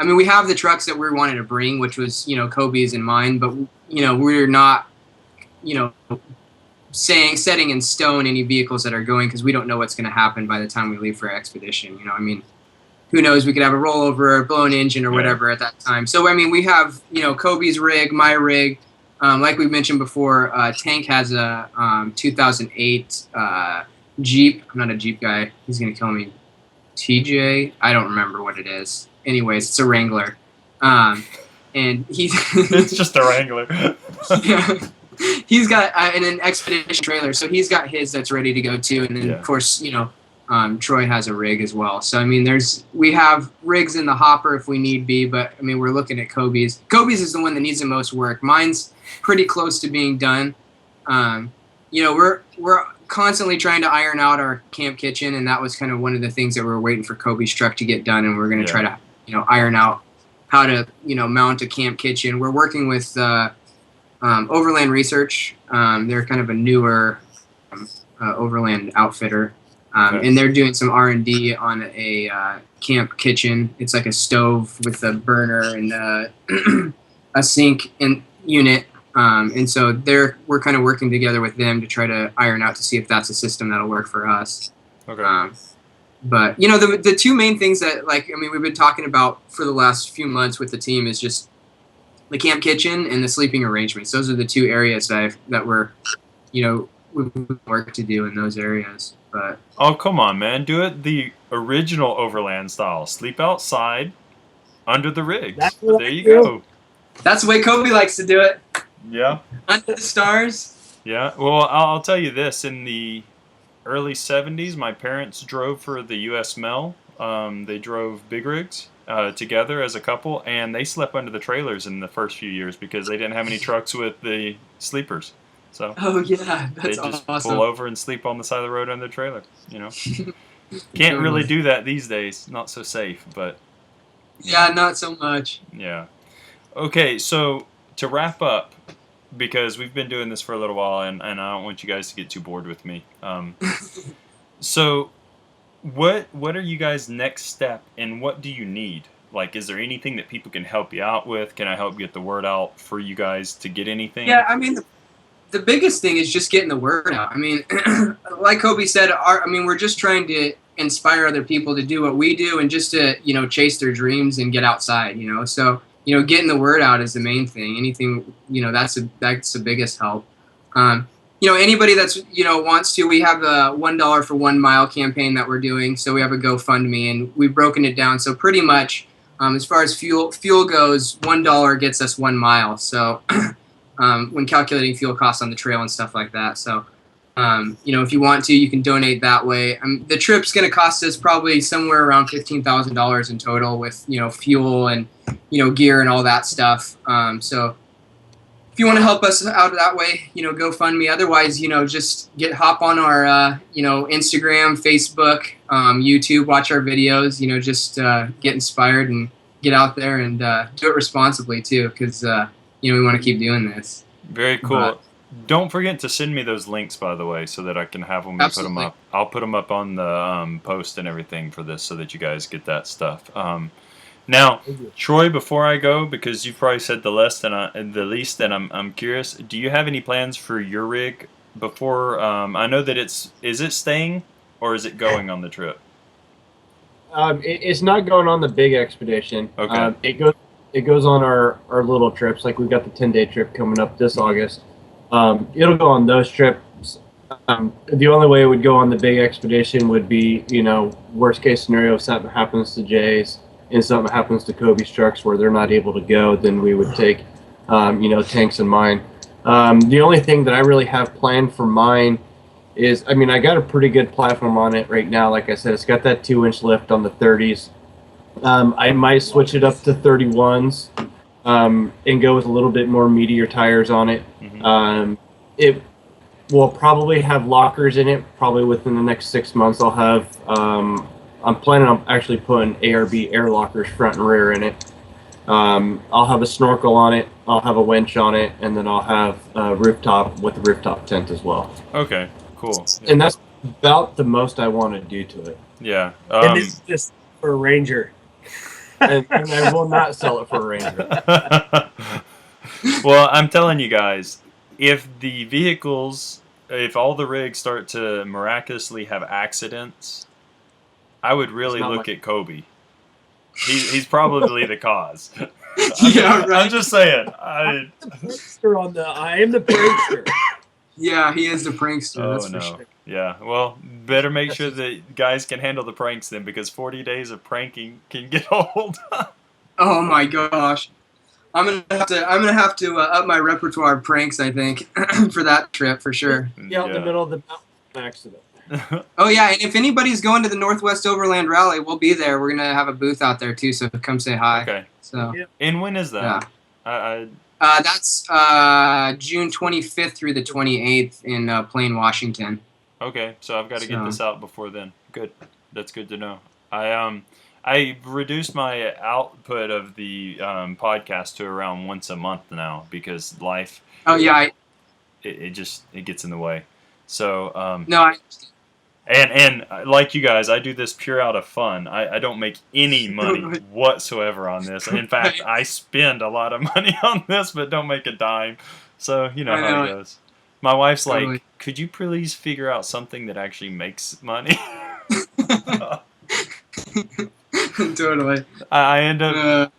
we have the trucks that we wanted to bring, which was, Kobe's and mine, but, we're not, setting in stone any vehicles that are going because we don't know what's going to happen by the time we leave for our expedition. Who knows? We could have a rollover, a blown engine, or whatever at that time. So, we have, Kobe's rig, my rig. Like we mentioned before, Tank has a 2008 Jeep. I'm not a Jeep guy. He's going to kill me. TJ? I don't remember what it is. Anyways, it's a Wrangler. And he's... It's just a Wrangler. Yeah. He's got an expedition trailer, so he's got his that's ready to go too. And then, of course, Troy has a rig as well. So, we have rigs in the hopper if we need be, but, we're looking at Kobe's. Kobe's is the one that needs the most work. Mine's pretty close to being done. We're constantly trying to iron out our camp kitchen, and that was kind of one of the things that we were waiting for Kobe's truck to get done, and we're going to try to, iron out how to, mount a camp kitchen. We're working with Overland Research. They're kind of a newer Overland outfitter. And they're doing some R&D on a camp kitchen. It's like a stove with a burner and a sink and unit. And so we're kind of working together with them to try to iron out to see if that's a system that'll work for us. Okay. But the two main things that we've been talking about for the last few months with the team is just the camp kitchen and the sleeping arrangements. Those are the two areas that we're we've work to do in those areas. But oh, come on, man. Do it the original Overland style. Sleep outside under the rig. There you go. That's the way Kobe likes to do it. Yeah. Under the stars. Yeah. Well, I'll tell you this. In the early 70s, my parents drove for the U.S. Mail. They drove big rigs together as a couple, and they slept under the trailers in the first few years because they didn't have any trucks with the sleepers. So oh yeah, that's they just awesome. pull over and sleep on the side of the road under the trailer. Can't really do that these days. Not so safe, but yeah, not so much. Yeah. Okay, so to wrap up, because we've been doing this for a little while, and I don't want you guys to get too bored with me. So, what are you guys' next step, and what do you need? Like, is there anything that people can help you out with? Can I help get the word out for you guys to get anything? Yeah, the biggest thing is just getting the word out. Like Kobe said, we're just trying to inspire other people to do what we do and just to, chase their dreams and get outside, So, getting the word out is the main thing. Anything, that's the biggest help. Anybody that's, wants to, we have the $1 for 1 mile campaign that we're doing. So we have a GoFundMe, and we've broken it down. So pretty much, as far as fuel goes, $1 gets us 1 mile. So when calculating fuel costs on the trail and stuff like that. So, if you want to, you can donate that way. The trip's going to cost us probably somewhere around $15,000 in total with, fuel and, gear and all that stuff. So if you want to help us out that way, GoFundMe. Otherwise, just hop on our, Instagram, Facebook, YouTube, watch our videos, just get inspired and get out there and do it responsibly too. Because, we want to keep doing this. Very cool. Don't forget to send me those links, by the way, so that I can have them and put them up. I'll put them up on the post and everything for this so that you guys get that stuff. Now, Troy, before I go, because you've probably said the least, and I'm curious, do you have any plans for your rig before? I know that is it staying or is it going on the trip? It's not going on the big expedition. Okay. it goes on our little trips. Like we've got the 10-day trip coming up this August. It'll go on those trips. The only way it would go on the big expedition would be, worst case scenario, if something happens to Jay's and something happens to Kobe's trucks where they're not able to go, then we would take, tanks and mine. The only thing that I really have planned for mine is, I got a pretty good platform on it right now. Like I said, it's got that 2-inch lift on the 30s. I might switch it up to 31s and go with a little bit more meatier tires on it. Mm-hmm. It will probably have lockers in it. Probably within the next 6 months, I'll have. I'm planning on actually putting ARB air lockers front and rear in it. I'll have a snorkel on it. I'll have a winch on it, and then I'll have a rooftop with a rooftop tent as well. Okay, cool. Yeah. And that's about the most I want to do to it. Yeah. And this is just for a Ranger. And I will not sell it for a Ranger. Well, I'm telling you guys, if all the rigs start to miraculously have accidents, I would really look at Kobe. He's probably the cause. I'm just saying. I am the prankster. Yeah, he is the prankster. Oh, that's no. for sure. Yeah, well, better make sure that guys can handle the pranks then, because 40 days of pranking can get old. Oh my gosh, I'm gonna have to up my repertoire of pranks. I think for that trip for sure. Yeah, in the middle of the mountain accident. Oh yeah, and if anybody's going to the Northwest Overland Rally, we'll be there. We're gonna have a booth out there too, so come say hi. Okay. So. Yeah. And when is that? Yeah. That's June 25th through the 28th in Plain, Washington. Okay, so I've got to get this out before then. Good, that's good to know. I reduced my output of the podcast to around once a month now because life. Oh yeah. It gets in the way. So no. And like you guys, I do this pure out of fun. I don't make any money whatsoever on this. In fact, I spend a lot of money on this, but don't make a dime. So you know how it goes. My wife's like, could you please figure out something that actually makes money? Totally. I end up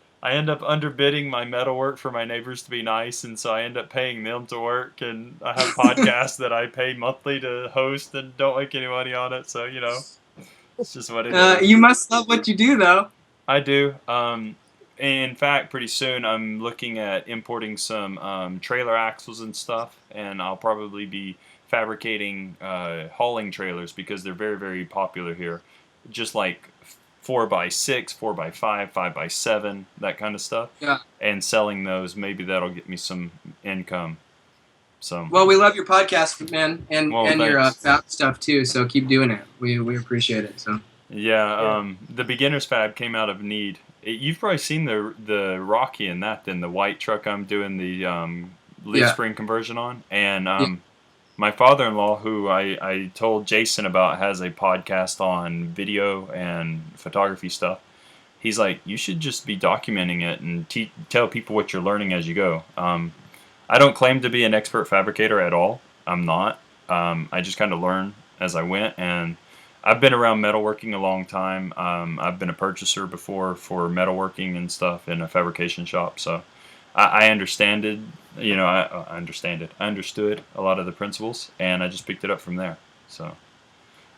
underbidding my metal work for my neighbors to be nice, and so I end up paying them to work, and I have podcasts that I pay monthly to host and don't make any money on it, so, it's just what it is. You must love what you do, though. I do. In fact, pretty soon I'm looking at importing some trailer axles and stuff, and I'll probably be fabricating hauling trailers because they're very, very popular here. Just like 4x6, 4x5, 5x7, that kind of stuff. Yeah. And selling those, maybe that'll get me some income. So. Well, we love your podcast, man, and your fab stuff too. So keep doing it. We appreciate it. So. Yeah. The beginner's fab came out of need. You've probably seen the Rocky in that, then the white truck I'm doing the leaf spring conversion on, and my father-in-law, who I told Jason about, has a podcast on video and photography stuff. He's like, you should just be documenting it and tell people what you're learning as you go. I don't claim to be an expert fabricator at all. I'm not. I just kind of learn as I went, and I've been around metalworking a long time. I've been a purchaser before for metalworking and stuff in a fabrication shop, so I understand it. I understand it. I understood a lot of the principles, and I just picked it up from there. So,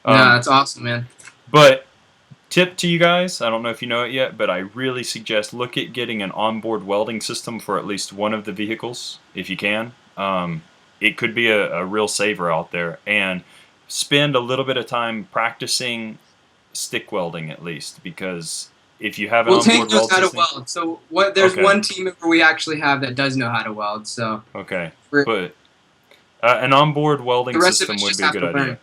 yeah, that's awesome, man. But tip to you guys, I don't know if you know it yet, but I really suggest look at getting an onboard welding system for at least one of the vehicles if you can. It could be a real saver out there, and spend a little bit of time practicing stick welding at least, because if you have an onboard Tank knows weld how to system, weld. So there's one team member we actually have that does know how to weld. So okay, but an onboard welding system would be a good idea. Learn.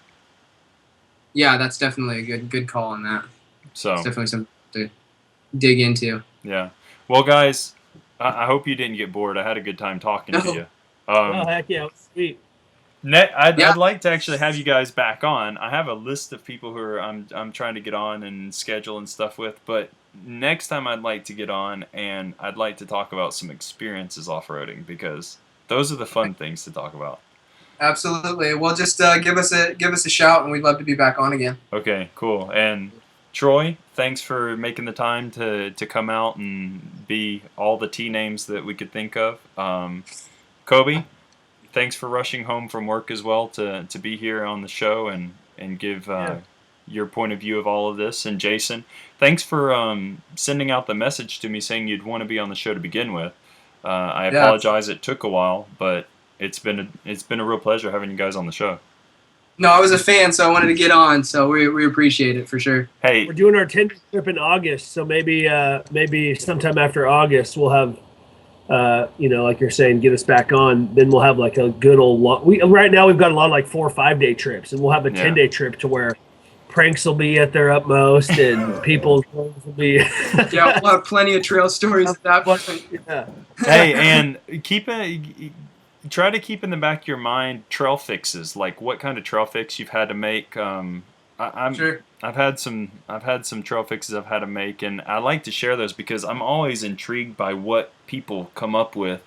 Yeah, that's definitely a good call on that. So it's definitely something to dig into. Yeah. Well, guys, I hope you didn't get bored. I had a good time talking to you. Oh, heck yeah, sweet. I'd like to actually have you guys back on. I have a list of people who I'm trying to get on and schedule and stuff with, but next time I'd like to get on, and I'd like to talk about some experiences off-roading, because those are the fun things to talk about. Absolutely. Well, just give us a shout, and we'd love to be back on again. Okay, cool. And Troy, thanks for making the time to come out and be all the T names that we could think of. Kobe, thanks for rushing home from work as well to be here on the show and give your point of view of all of this. And Jason, thanks for sending out the message to me saying you'd want to be on the show to begin with. I apologize it took a while, but it's been a real pleasure having you guys on the show. No, I was a fan, so I wanted to get on. So we appreciate it for sure. Hey, we're doing our 10-day trip in August, so maybe sometime after August we'll have, like you're saying, get us back on. Then we'll have like a good old right now we've got a lot of like 4 or 5 day trips, and we'll have a 10-day trip to where pranks will be at their utmost and people will be. Yeah, we'll have plenty of trail stories at that point. Yeah. Hey, and try to keep in the back of your mind trail fixes, like what kind of trail fix you've had to make. Sure. I've had some trail fixes I've had to make, and I like to share those because I'm always intrigued by what people come up with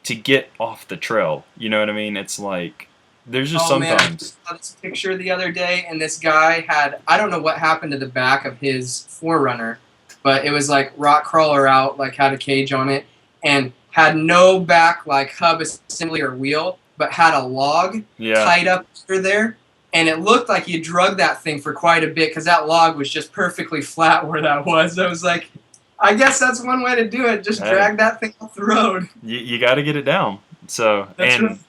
to get off the trail. You know what I mean? It's like there's just sometimes. Man, I just saw this picture the other day, and this guy had, I don't know what happened to the back of his 4Runner, but it was like rock crawler out, like had a cage on it, and had no back like hub assembly or wheel, but had a log tied up under there. And it looked like you drug that thing for quite a bit because that log was just perfectly flat where that was. I was like, I guess that's one way to do it. Just drag that thing off the road. You got to get it down. So,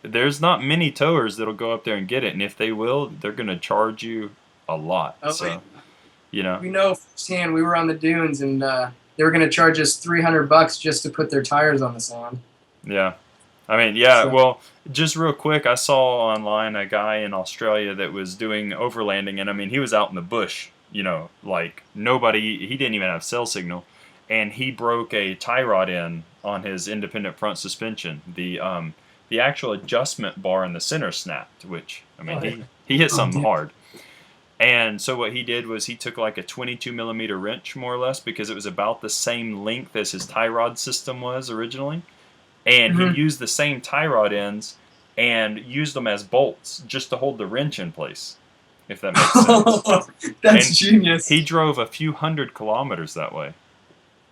there's not many towers that'll go up there and get it. And if they will, they're going to charge you a lot. Oh, so, We know firsthand. We were on the dunes and they were going to charge us $300 just to put their tires on the sand. Yeah. I mean, well, just real quick, I saw online a guy in Australia that was doing overlanding, and I mean, he was out in the bush, like nobody, he didn't even have cell signal, and he broke a tie rod in on his independent front suspension. The actual adjustment bar in the center snapped, which, I mean, he hit something hard. And so what he did was he took like a 22 millimeter wrench, more or less, because it was about the same length as his tie rod system was originally. And he used the same tie rod ends and used them as bolts just to hold the wrench in place, if that makes sense. That's genius. He drove a few 100 kilometers that way.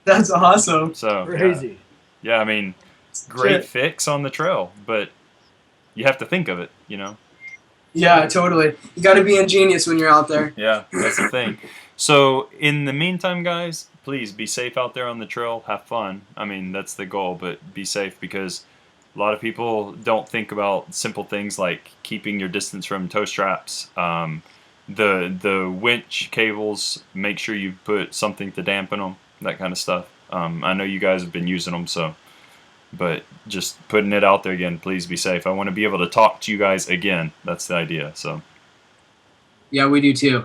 That's awesome. So crazy. Yeah, I mean, great fix on the trail, but you have to think of it, Yeah, totally. You got to be ingenious when you're out there. Yeah, that's the thing. So in the meantime, guys, please be safe out there on the trail. Have fun. I mean, that's the goal, but be safe because a lot of people don't think about simple things like keeping your distance from tow straps. The winch cables, make sure you put something to dampen them, that kind of stuff. I know you guys have been using them, but just putting it out there again, please be safe. I want to be able to talk to you guys again. That's the idea. So. Yeah, we do too.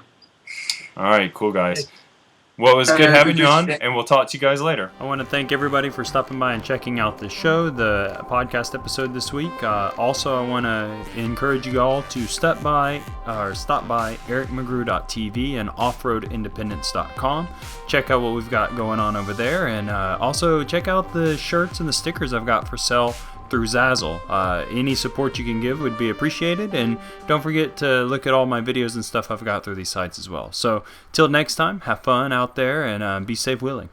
All right, cool, guys. Well, it was good having you on, and we'll talk to you guys later. I want to thank everybody for stopping by and checking out the show, the podcast episode this week. Also, I want to encourage you all to stop by ericmcgrew.tv and offroadindependence.com. Check out what we've got going on over there, and also check out the shirts and the stickers I've got for sale through Zazzle. Any support you can give would be appreciated, and don't forget to look at all my videos and stuff I've got through these sites as well. So till next time, have fun out there and be safe wheeling.